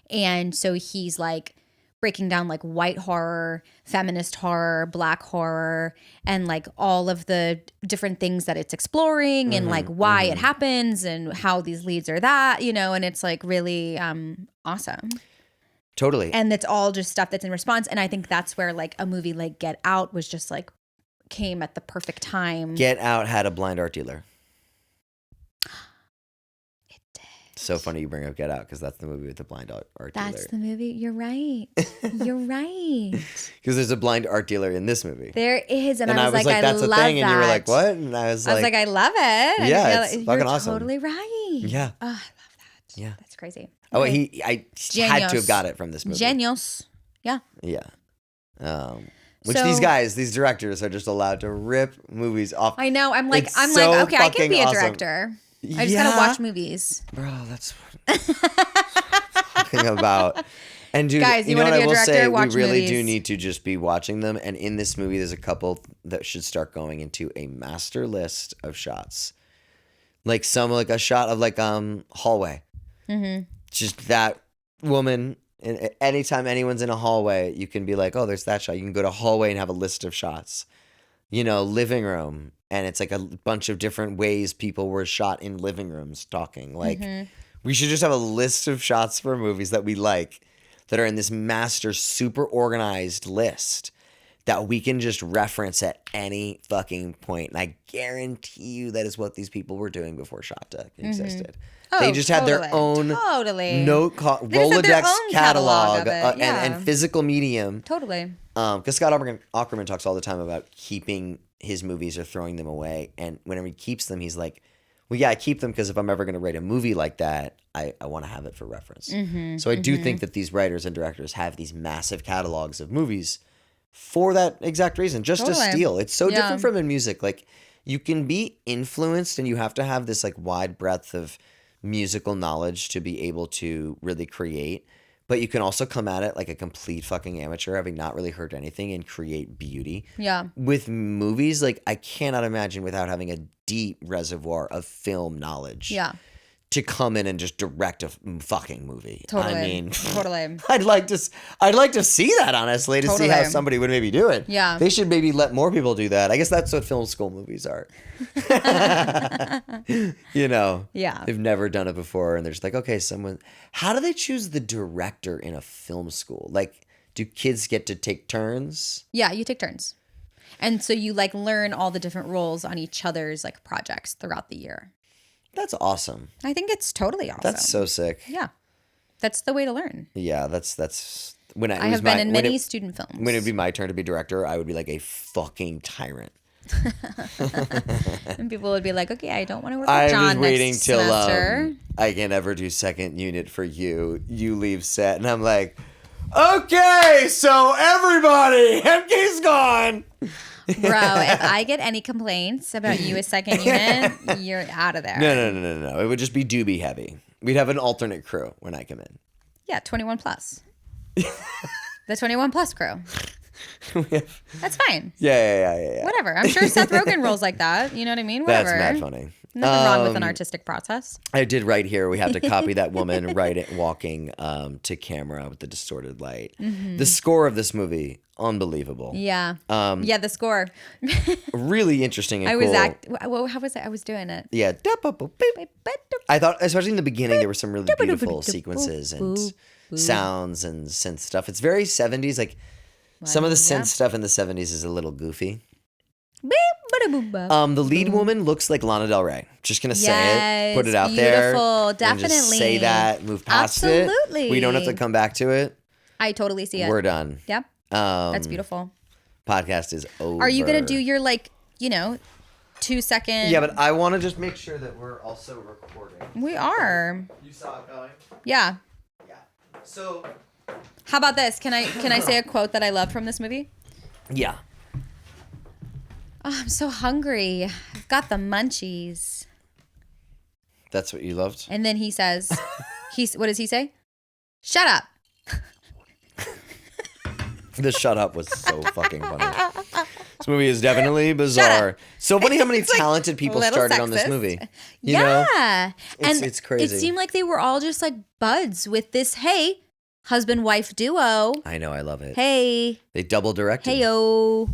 And so he's like breaking down like white horror, feminist horror, black horror, and like all of the different things that it's exploring and like why it happens and how these leads are that, and it's like really awesome. Totally. And it's all just stuff that's in response. And I think that's where like a movie like Get Out was just like came at the perfect time. Get Out had a blind art dealer. It did. So funny you bring up Get Out because that's the movie with the blind art dealer. That's the movie. You're right. You're right. Because there's a blind art dealer in this movie. There is. And I was like, that's I love a thing. that. And you were like, what? And I was like, I love it. Yeah, it's fucking you're awesome. Totally right. Yeah. Oh, I love that. Yeah. That's crazy. Oh, Okay. I had to have got it from this movie. Genius. Yeah. Yeah. These directors are just allowed to rip movies off. I know. I'm like, It's okay, so I can fucking be a awesome. director. I just gotta watch movies. Bro, that's what I'm talking about. And dude, Guys, you know wanna what be I a will director? say? Watch We really do movies. need to just be watching them. And in this movie, there's a couple that should start going into a master list of shots. Like a shot of hallway. Mm-hmm. Just that woman. And anytime anyone's in a hallway, you can be like, oh, there's that shot. You can go to hallway and have a list of shots. Living room. And it's like a bunch of different ways people were shot in living rooms talking. Like, we should just have a list of shots for movies that we like that are in this master, super organized list that we can just reference at any fucking point. And I guarantee you that is what these people were doing before Shot Deck existed. They just had their own note Rolodex own catalog of it, and physical medium. Totally. Because Scott Aukerman talks all the time about keeping his movies or throwing them away. And whenever he keeps them, he's like, well, yeah, I keep them because if I'm ever going to write a movie like that, I want to have it for reference. So I do think that these writers and directors have these massive catalogs of movies for that exact reason, just to steal. It's so different from in music. Like, you can be influenced and you have to have this like wide breadth of musical knowledge to be able to really create. But you can also come at it like a complete fucking amateur, having not really heard anything, and create beauty. Yeah. With movies, like, I cannot imagine without having a deep reservoir of film knowledge. Yeah. To come in and just direct a fucking movie. Totally. I mean, totally. I'd like to see that, honestly, to see how somebody would maybe do it. Yeah. They should maybe let more people do that. I guess that's what film school movies are. Yeah. They've never done it before, and they're just like, okay, how do they choose the director in a film school? Like, do kids get to take turns? Yeah, you take turns. And so you like learn all the different roles on each other's like projects throughout the year. That's awesome. I think it's totally awesome. That's so sick. Yeah. That's the way to learn. Yeah, that's when I have been in many student films. When it'd be my turn to be director, I would be like a fucking tyrant. And people would be like, okay, I don't want to work with John I was waiting next till semester. I can never do second unit for you. You leave set, and I'm like, okay, so everybody, MK's gone. Bro, if I get any complaints about you as second unit, you're out of there. No. It would just be doobie heavy. We'd have an alternate crew when I come in. Yeah, 21 plus. The 21 plus crew. That's fine. Yeah. Whatever. I'm sure Seth Rogen rolls like that. You know what I mean? Whatever. That's mad funny. Nothing wrong with an artistic process. I did right here. We have to copy that woman walking to camera with the distorted light. The score of this movie, unbelievable. Yeah. The score. Really interesting and cool. How was it? I was doing it. Yeah. I thought, especially in the beginning, there were some really beautiful sequences and sounds and synth stuff. It's very 70s. Like, some of the synth stuff in the 70s is a little goofy. The lead woman looks like Lana Del Rey. Just gonna say it, put it out there. Beautiful, definitely. And just say that, move past it. We don't have to come back to it. I totally see it. We're done. Yep. That's beautiful. Podcast is over. Are you gonna do your 2 second? Yeah, but I want to just make sure that we're also recording. We are. You saw it going? Yeah. Yeah. So. How about this? Can I say a quote that I love from this movie? Yeah. Oh, I'm so hungry. I've got the munchies. That's what you loved? And then he says, what does he say? Shut up. The shut up was so fucking funny. This movie is definitely bizarre. So funny how many talented people started on this movie. You know? It's crazy. It seemed like they were all just like buds with this, hey, husband-wife duo. I know, I love it. Hey. They double directed. Hey-o.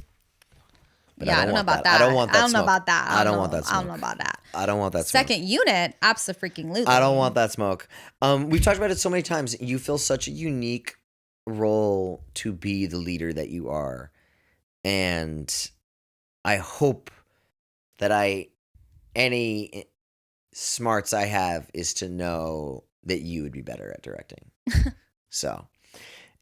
But yeah, I don't know about that. I don't want that. I don't know about that. I don't want that smoke. I don't know about that. I don't want that smoke. Second unit, abso-freaking-lutely. I don't want that smoke. We've talked about it so many times. You feel such a unique role to be the leader that you are. And I hope that any smarts I have is to know that you would be better at directing. So,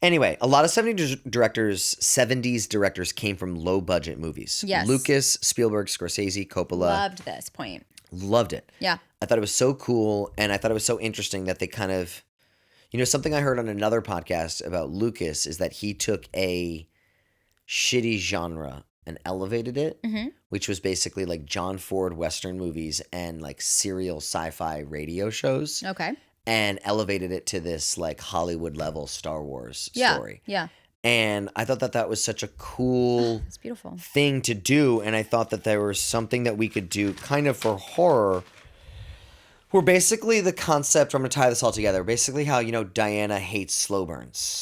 anyway, a lot of 70s directors came from low budget movies. Yes. Lucas, Spielberg, Scorsese, Coppola. Loved this point. Loved it. Yeah. I thought it was so cool, and I thought it was so interesting that they kind of, something I heard on another podcast about Lucas is that he took a shitty genre and elevated it, which was basically like John Ford Western movies and like serial sci-fi radio shows. Okay. and elevated it to this like Hollywood level Star Wars Yeah. story. Yeah. And I thought that that was such a cool It's beautiful. thing to do. And I thought that there was something that we could do kind of for horror where basically the concept, I'm going to tie this all together, basically how, Diana hates slow burns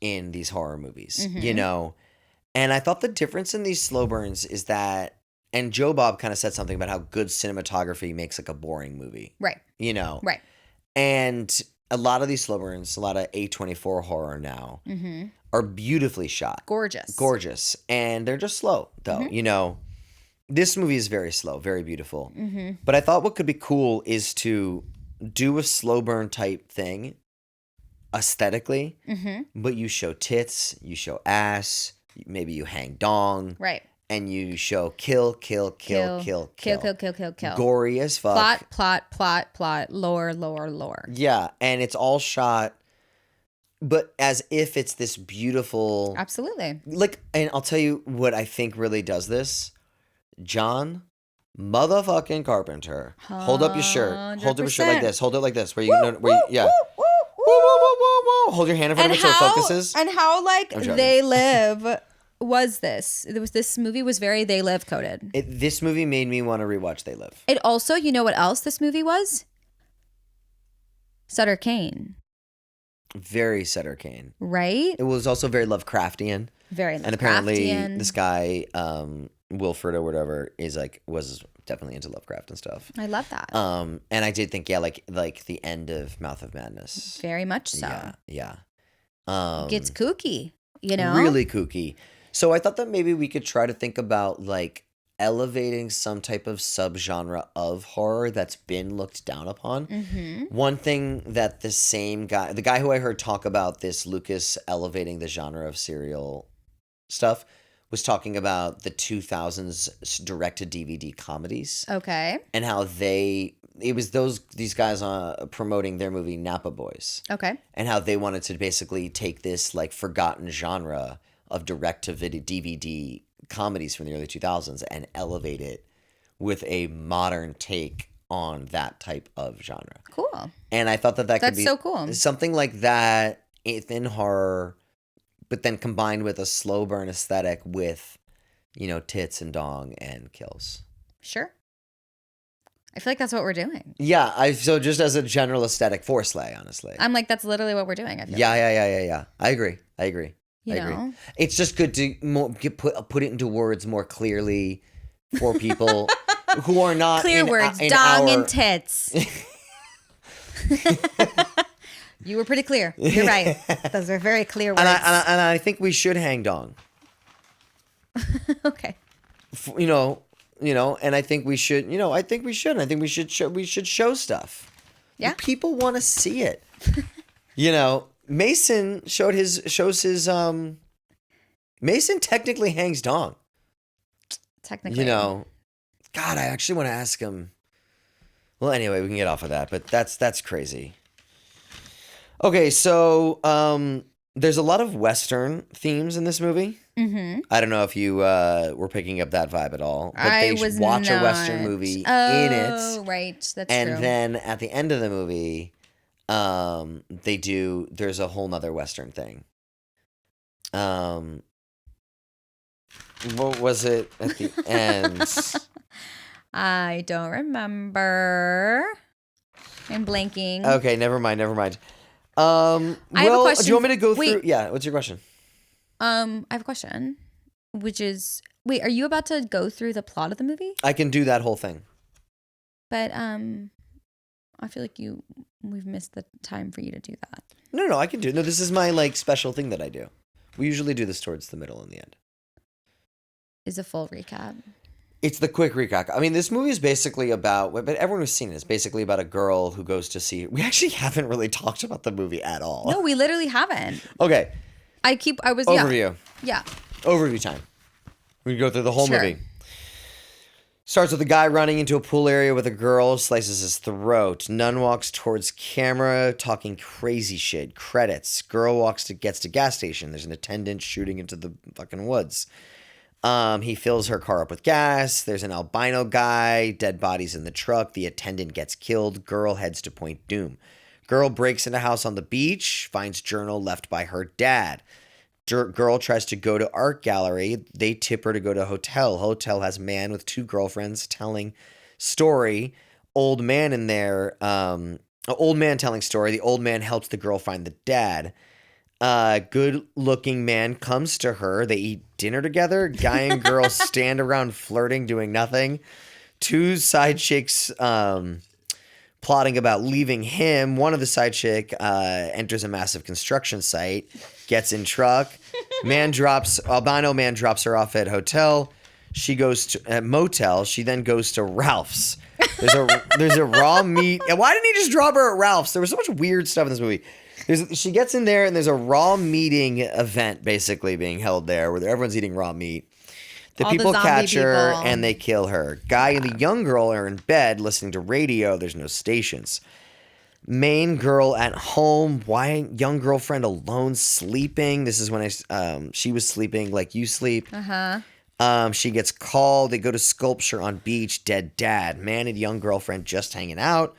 in these horror movies, And I thought the difference in these slow burns is that, and Joe Bob kind of said something about how good cinematography makes like a boring movie. Right. Right. And a lot of these slow burns, a lot of A24 horror now, are beautifully shot. Gorgeous. And they're just slow, though. This movie is very slow, very beautiful. But I thought what could be cool is to do a slow burn type thing aesthetically, but you show tits, you show ass, maybe you hang dong. Right. And you show kill. Gory as fuck. Plot, lore. Yeah, and it's all shot, but as if it's this beautiful... Absolutely. And I'll tell you what I think really does this. John motherfucking Carpenter. 100%. Hold up your shirt. Hold up your shirt like this. Hold it like this. Yeah. Woo. Hold your hand in front of it so it focuses. And how, They Live... this movie was very They Live coded. This movie made me want to rewatch They Live. It also, you know what else this movie was? Sutter Kane. Very Sutter Kane. Right? It was also very Lovecraftian. Very Lovecraftian. And apparently this guy, Wilford or whatever, was definitely into Lovecraft and stuff. I love that. And I did think, like the end of Mouth of Madness. Very much so. Yeah. Gets kooky, Really kooky. So I thought that maybe we could try to think about elevating some type of subgenre of horror that's been looked down upon. One thing that the guy who I heard talk about this, Lucas elevating the genre of serial stuff, was talking about the 2000s direct-to-DVD comedies. Okay. And how it was these guys promoting their movie Napa Boys. Okay. And how they wanted to basically take this forgotten genre of direct-to-DVD comedies from the early 2000s and elevate it with a modern take on that type of genre. Cool. And I thought that could be so cool. Something like that in horror, but then combined with a slow burn aesthetic with, tits and dong and kills. Sure. I feel like that's what we're doing. Yeah, so just as a general aesthetic for Slay, honestly. I'm that's literally what we're doing. I feel Yeah. I agree. I agree. It's just good to put it into words more clearly for people who are not clear words, dong and tits. You were pretty clear. You're right. Those are very clear words. And I think we should hang dong. Okay. And I think we should. I think we should. I think we should show stuff. Yeah. People want to see it. Mason Mason technically hangs dong. Technically. God, I actually want to ask him. Well, anyway, we can get off of that, but that's crazy. Okay, so there's a lot of Western themes in this movie. I don't know if you were picking up that vibe at all, but they watch a Western movie in it. Oh, right. That's and true. And then at the end of the movie, there's a whole nother Western thing. What was it at the end? I don't remember. I'm blanking. Okay, never mind. I have a question. Do you want me to go through? Yeah, what's your question? I have a question, which is, wait, are you about to go through the plot of the movie? I can do that whole thing. But I feel like we've missed the time for you to do that. No, I can do it. No, this is my special thing that I do. We usually do this towards the middle and the end. Is a full recap. It's the quick recap. I mean, this movie is basically about, but everyone who's seen it is basically about a girl who goes to see. We actually haven't really talked about the movie at all. No, we literally haven't. Okay. Overview. Yeah. Overview time. We can go through the whole movie. Starts with a guy running into a pool area with a girl, slices his throat. Nun walks towards camera, talking crazy shit. Credits. Girl gets to gas station. There's an attendant shooting into the fucking woods. He fills her car up with gas. There's an albino guy. Dead bodies in the truck. The attendant gets killed. Girl heads to Point Doom. Girl breaks into house on the beach, finds journal left by her dad. Girl tries to go to art gallery. They tip her to go to hotel. Hotel has man with 2 girlfriends telling story. Old man in there. Old man telling story. The old man helps the girl find the dad. Good looking man comes to her. They eat dinner together. Guy and girl stand around flirting, doing nothing. 2 side chicks plotting about leaving him. One of the side chick enters a massive construction site, gets in truck. Albino man drops her off at hotel. She goes to a motel. She then goes to Ralph's. There's a raw meat. And why didn't he just drop her at Ralph's? There was so much weird stuff in this movie. She gets in there and there's a raw meeting event basically being held there where everyone's eating raw meat. The people catch her and they kill her. Guy and the young girl are in bed listening to radio. There's no stations. Main girl at home. Why young girlfriend alone sleeping? This is when she was sleeping like you sleep. She gets called. They go to sculpture on beach. Dead dad. Man and young girlfriend just hanging out.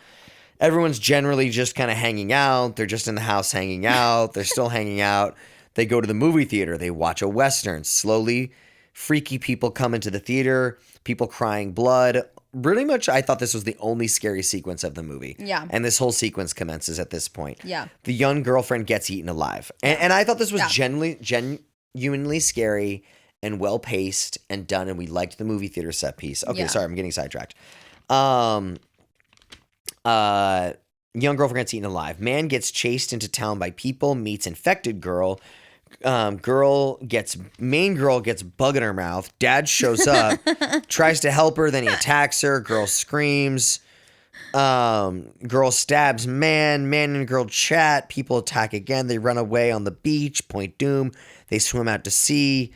Everyone's generally just kind of hanging out. They're just in the house hanging out. They're still hanging out. They go to the movie theater. They watch a Western. Slowly, freaky people come into the theater. People crying blood. Really much, I thought this was the only scary sequence of the movie. Yeah. And this whole sequence commences at this point. Yeah. The young girlfriend gets eaten alive. And I thought this was genuinely scary and well-paced and done. And we liked the movie theater set piece. Okay, sorry, I'm getting sidetracked. Young girlfriend gets eaten alive. Man gets chased into town by people, meets infected girl. Main girl gets bug in her mouth. Dad shows up, tries to help her, then he attacks her. Girl screams. Girl stabs man. Man and girl chat. People attack again. They run away on the beach. Point doom. They swim out to sea.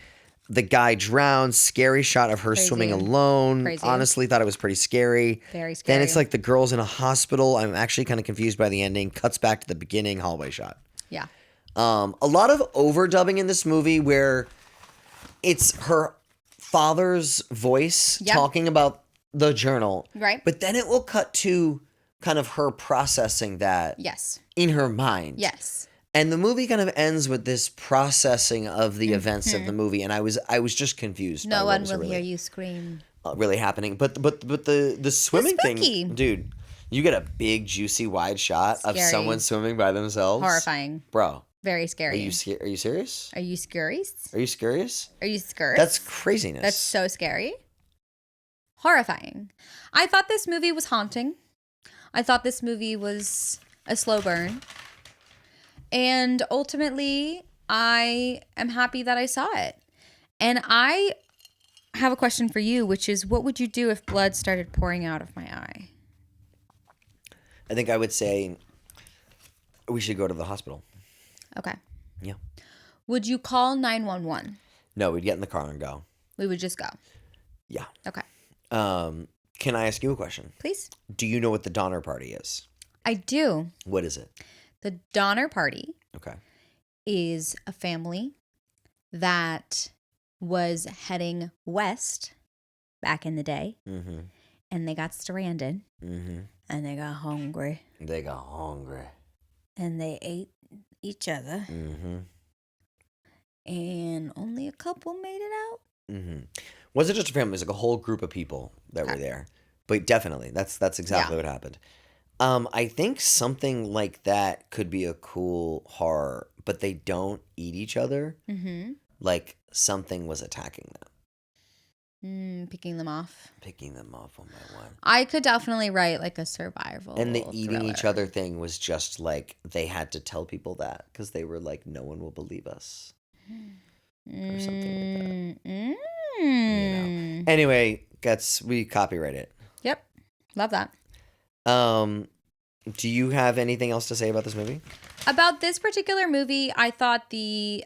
The guy drowns. Scary shot of her swimming alone. Crazy. Honestly, thought it was pretty scary. Very scary. Then it's like the girl's in a hospital. I'm actually kind of confused by the ending. Cuts back to the beginning. Hallway shot. Yeah. A lot of overdubbing in this movie where it's her father's voice talking about the journal. Right. But then it will cut to kind of her processing that in her mind. Yes. And the movie kind of ends with this processing of the events of the movie, and I was just confused. No one will hear you scream. Really happening, but the swimming thing, dude. You get a big, juicy, wide shot of someone swimming by themselves. Horrifying, bro. Very scary. Are you serious? Are you scarious? Are you scarious? Are you scared? That's craziness. That's so scary. Horrifying. I thought this movie was haunting. I thought this movie was a slow burn. And ultimately, I am happy that I saw it. And I have a question for you, which is, what would you do if blood started pouring out of my eye? I think I would say we should go to the hospital. Okay. Yeah. Would you call 911? No, we'd get in the car and go. We would just go. Yeah. Okay. Can I ask you a question? Please. Do you know what the Donner Party is? I do. What is it? The Donner Party okay. is a family that was heading west back in the day, and they got stranded, and they got hungry. And they ate each other, and only a couple made it out. Wasn't just a family; it was like a whole group of people that were there. But definitely, that's exactly what happened. I think something like that could be a cool horror, but they don't eat each other. Like something was attacking them. Picking them off one by one. I could definitely write like a survival. And the eating each other thing was just like they had to tell people that because they were like, no one will believe us. Or something like that. You know. Anyway, we copyright it. Yep. Love that. Do you have anything else to say about this movie? About this particular movie, I thought the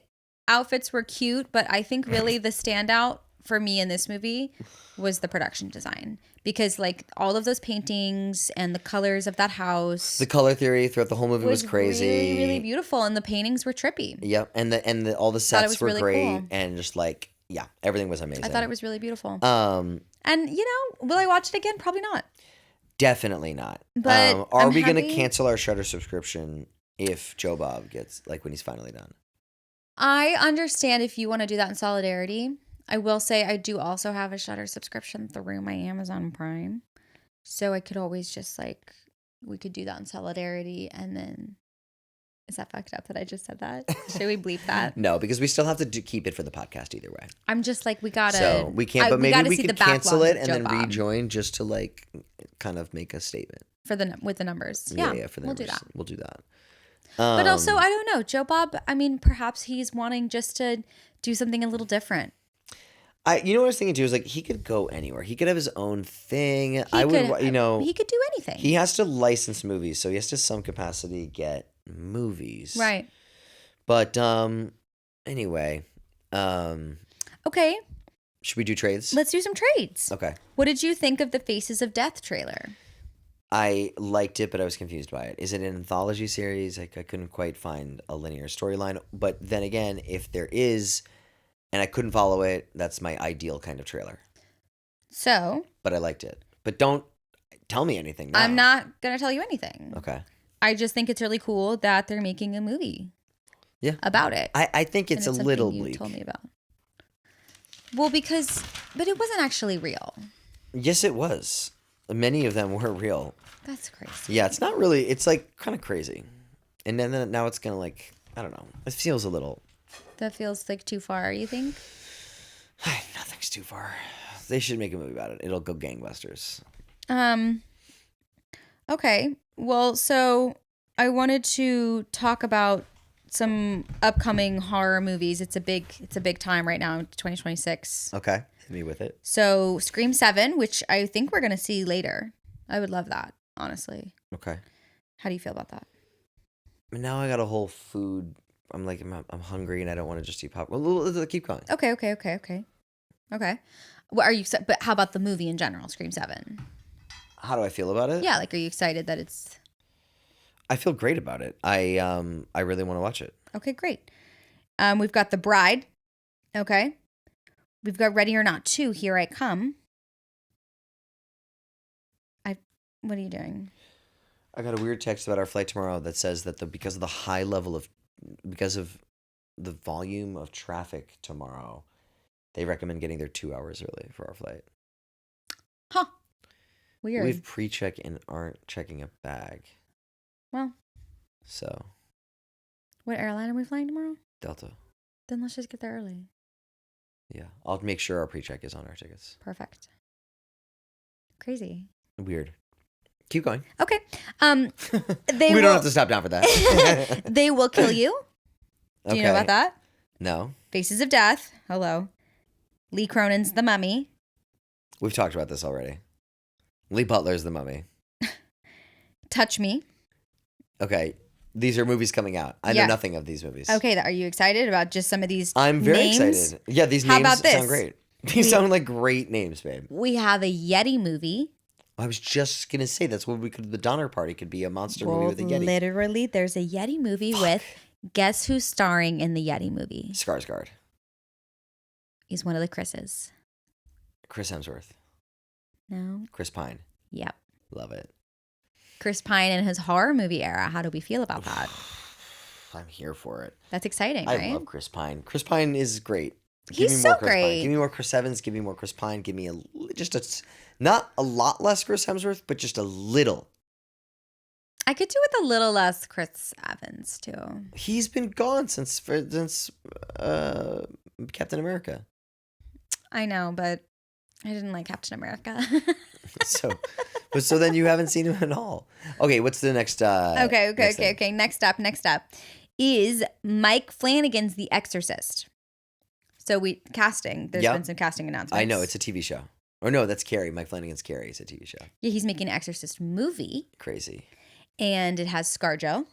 outfits were cute, but I think really the standout for me in this movie was the production design. Because like all of those paintings and the colors of that house. The color theory throughout the whole movie was crazy. Really, really beautiful. And the paintings were trippy. Yep. And all the sets were really great. Cool. And just like, yeah, everything was amazing. I thought it was really beautiful. And you know, will I watch it again? Probably not. Definitely not. But are I'm we going to happy- cancel our Shudder subscription if Joe Bob gets, like, when he's finally done? I understand if you want to do that in solidarity. I will say I do also have a Shudder subscription through my Amazon Prime. So I could always just like, we could do that in solidarity and then, is that fucked up that I just said that? Should we bleep that? No, because we still have to keep it for the podcast either way. I'm just like, we gotta. So we can't, but we maybe gotta we see could the backlog cancel it of and Joe then Bob rejoin just to like kind of make a statement. for with the numbers. Yeah, For the we'll do numbers. that. We'll do that. But also, I don't know, Joe Bob. I mean, perhaps he's wanting just to do something a little different. You know what I was thinking too is like he could go anywhere. He could have his own thing. He could do anything. he has to license movies, so he has to some capacity get movies. Right. But anyway, Okay, should we do trades? let's do some trades. Okay. What did you think of the Faces of Death trailer? I liked it, but I was confused by it. Is it an anthology series? Like I couldn't quite find a linear storyline. But then again, if there is, and I couldn't follow it, that's my ideal kind of trailer. So, But I liked it. But don't tell me anything now. I'm not going to tell you anything. Okay. I just think it's really cool that they're making a movie. Yeah. About it. I think it's a something little you bleak. told me about. Well, but it wasn't actually real. Yes, it was. Many of them were real. That's crazy. Yeah, it's not really. It's like kind of crazy. And then now it's gonna like I don't know. It feels a little. That feels like too far, you think? Nothing's too far. They should make a movie about it. It'll go gangbusters. Okay. Well, so I wanted to talk about some upcoming horror movies. It's a big time right now, 2026. Okay, hit me with it. So Scream 7, which I think we're gonna see later. I would love that, honestly. Okay. How do you feel about that? Now I got a whole food. I'm like I'm hungry and I don't want to just eat popcorn. Well, let's keep going. Okay. What are you? But how about the movie in general, Scream 7? How do I feel about it? Yeah, like, are you excited that it's? I feel great about it. I really want to watch it. Okay, great. We've got The Bride. Okay. We've got Ready or Not 2, Here I Come. What are you doing? I got a weird text about our flight tomorrow that says that because of the volume of traffic tomorrow, they recommend getting there 2 hours early for our flight. Huh. Weird. We've pre-checked and aren't checking a bag. Well. So. What airline are we flying tomorrow? Delta. Then let's just get there early. Yeah. I'll make sure our pre-check is on our tickets. Perfect. Crazy. Weird. Keep going. Okay. We don't have to stop down for that. They Will Kill You. Do you know about that? No. Faces of Death. Hello. Lee Cronin's The Mummy. We've talked about this already. Lee Butler's The Mummy. Touch Me. Okay. These are movies coming out. I know nothing of these movies. Okay. Are you excited about just some of these I'm very names? excited. Yeah, these How names about this? sound great. These sound like great names, babe. We have a Yeti movie. I was just going to say that's what the Donner Party could be a monster movie with a Yeti. Literally, there's a Yeti movie with, guess who's starring in the Yeti movie? Skarsgård. He's one of the Chris's. Chris Hemsworth. No? Chris Pine. Yep. Love it. Chris Pine in his horror movie era. How do we feel about that? I'm here for it. That's exciting, right? I love Chris Pine. Chris Pine is great. He's so great. Pine. Give me more Chris Evans. Give me more Chris Pine. Give me not a lot less Chris Hemsworth, but just a little. I could do with a little less Chris Evans too. He's been gone since Captain America. I know, but I didn't like Captain America. So then you haven't seen him at all. Okay, what's the next? Okay. Next up is Mike Flanagan's The Exorcist. So casting. There's been some casting announcements. I know, it's a TV show. Or no, that's Carrie. Mike Flanagan's Carrie. It's a TV show. Yeah, he's making an Exorcist movie. Crazy. And it has ScarJo.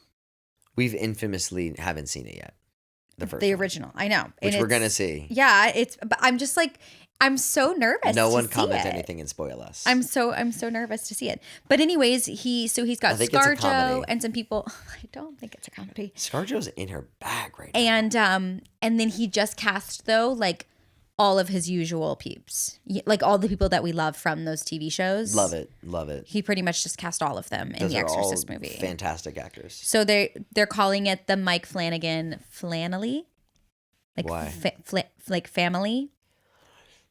We've infamously haven't seen it yet. The original. I know. Which we're going to see. Yeah, but I'm just like, I'm so nervous. No one comment anything and spoil us. I'm so nervous to see it. But anyways, he's got ScarJo and some people. I don't think it's a comedy. ScarJo's in her bag right now. And then he just cast though like all of his usual peeps, like all the people that we love from those TV shows. Love it. He pretty much just cast all of them in Those the are Exorcist all movie. fantastic actors. So they're calling it the Mike Flanagan Flannelly. Like Why? Like family.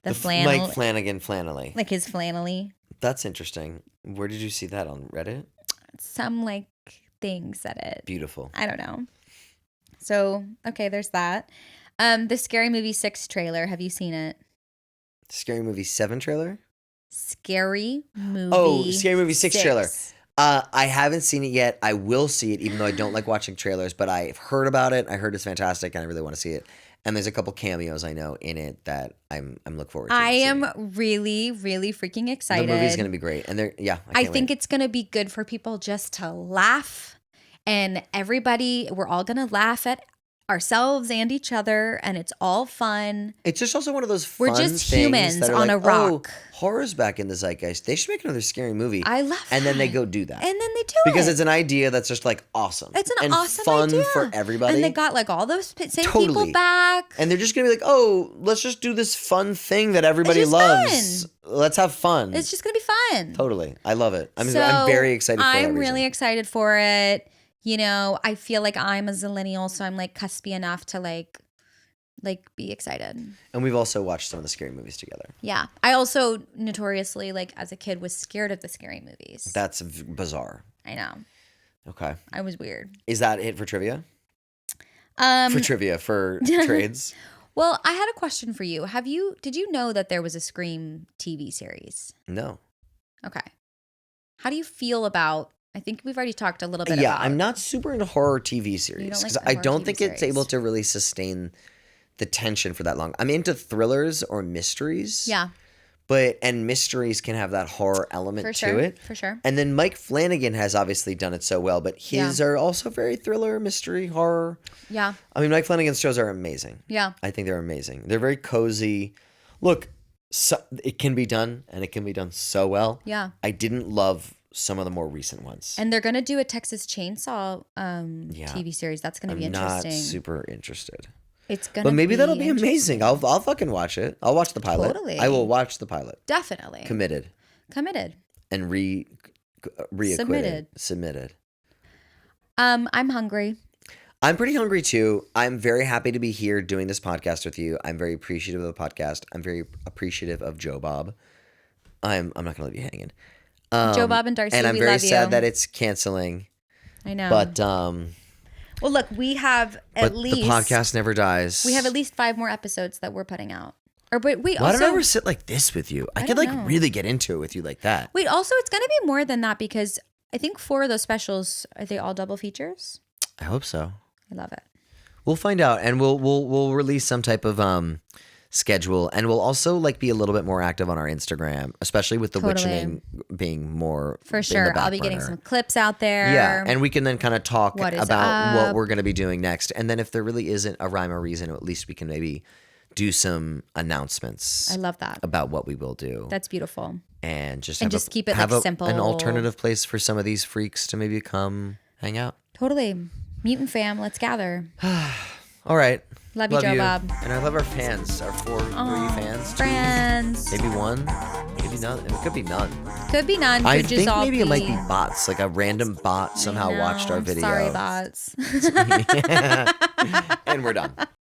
The Mike Flanagan Flannelly. Like his Flannelly. That's interesting. Where did you see that, on Reddit? Some like thing said it. Beautiful. I don't know. So, okay, there's that. The Scary Movie 6 trailer. Have you seen it? Scary Movie 7 trailer? Scary Movie. Oh, Scary Movie 6 trailer. I haven't seen it yet. I will see it, even though I don't like watching trailers, but I've heard about it. I heard it's fantastic, and I really want to see it. And there's a couple cameos I know in it that I'm looking forward to. I am really, really freaking excited. The movie's going to be great. And I think it's going to be good for people just to laugh. And everybody, we're all going to laugh at ourselves and each other, and it's all fun. It's just also one of those fun We're just things humans that are on like, a rock. Oh, horror's back in the zeitgeist. They should make another scary movie. I love And then they that. go do that. And then they do because it. it's an idea that's just like awesome. It's an and awesome fun idea. for everybody. And they got like all those same Totally. people back. And they're just going to be like, oh, let's just do this fun thing that everybody just loves. fun. Let's have fun. It's just going to be fun. Totally. I love it. I'm So, very excited for that I'm reason. really excited for it. You know, I feel like I'm a zillennial, so I'm like cuspy enough to like be excited. And we've also watched some of the scary movies together. Yeah. I also notoriously, like as a kid, was scared of the scary movies. That's bizarre. I know. Okay. I was weird. Is that it for trivia? For trades? Well, I had a question for you. Did you know that there was a Scream TV series? No. Okay. How do you feel about, I think we've already talked a little bit Yeah, about. I'm not super into horror TV series like because the I horror don't TV think it's series. able to really sustain the tension for that long. I'm into thrillers or mysteries. Yeah. And mysteries can have that horror element For to sure. it. For sure. And then Mike Flanagan has obviously done it so well, but his are also very thriller, mystery, horror. Yeah. I mean, Mike Flanagan's shows are amazing. Yeah. I think they're amazing. They're very cozy. Look, it can be done, and it can be done so well. Yeah. I didn't love some of the more recent ones. And they're going to do a Texas Chainsaw TV series. That's going to be interesting. Not super interested. It's going to But maybe that'll be interesting. amazing. I'll fucking watch it. I'll watch the pilot. Totally. I will watch the pilot. Definitely. Committed. And reacquitted. Submitted. I'm hungry. I'm pretty hungry too. I'm very happy to be here doing this podcast with you. I'm very appreciative of the podcast. I'm very appreciative of Joe Bob. I'm not gonna leave you hanging. Joe Bob and Darcy, and I'm we very love sad you. that it's canceling. I know. But well, look, we have the podcast never dies. We have at least 5 more episodes that we're putting out. But we Why also don't I ever sit like this with you? I could don't like know. really get into it with you like that. Wait, also it's going to be more than that because I think 4 of those specials, are they all double features? I hope so. I love it. We'll find out, and we'll release some type of schedule, and we'll also like be a little bit more active on our Instagram, especially with the witching being more For in sure. the back I'll be getting burner. some clips out there. Yeah, and we can then kind of talk What is about what up? we're going to be doing next, and then if there really isn't a rhyme or reason, at least we can maybe do some announcements. I love that. About what we will do. That's beautiful. And just keep it have like simple. an alternative place for some of these freaks to maybe come hang out. Totally. Mutant fam, let's gather. All right. Love you, Joe Bob. And I love our fans, our 3 fans. 2, Friends. maybe 1, maybe none. It could be none. Could be none. I Could think just all maybe it might be bots. Like a random bot somehow watched our video. Sorry, bots. And we're done.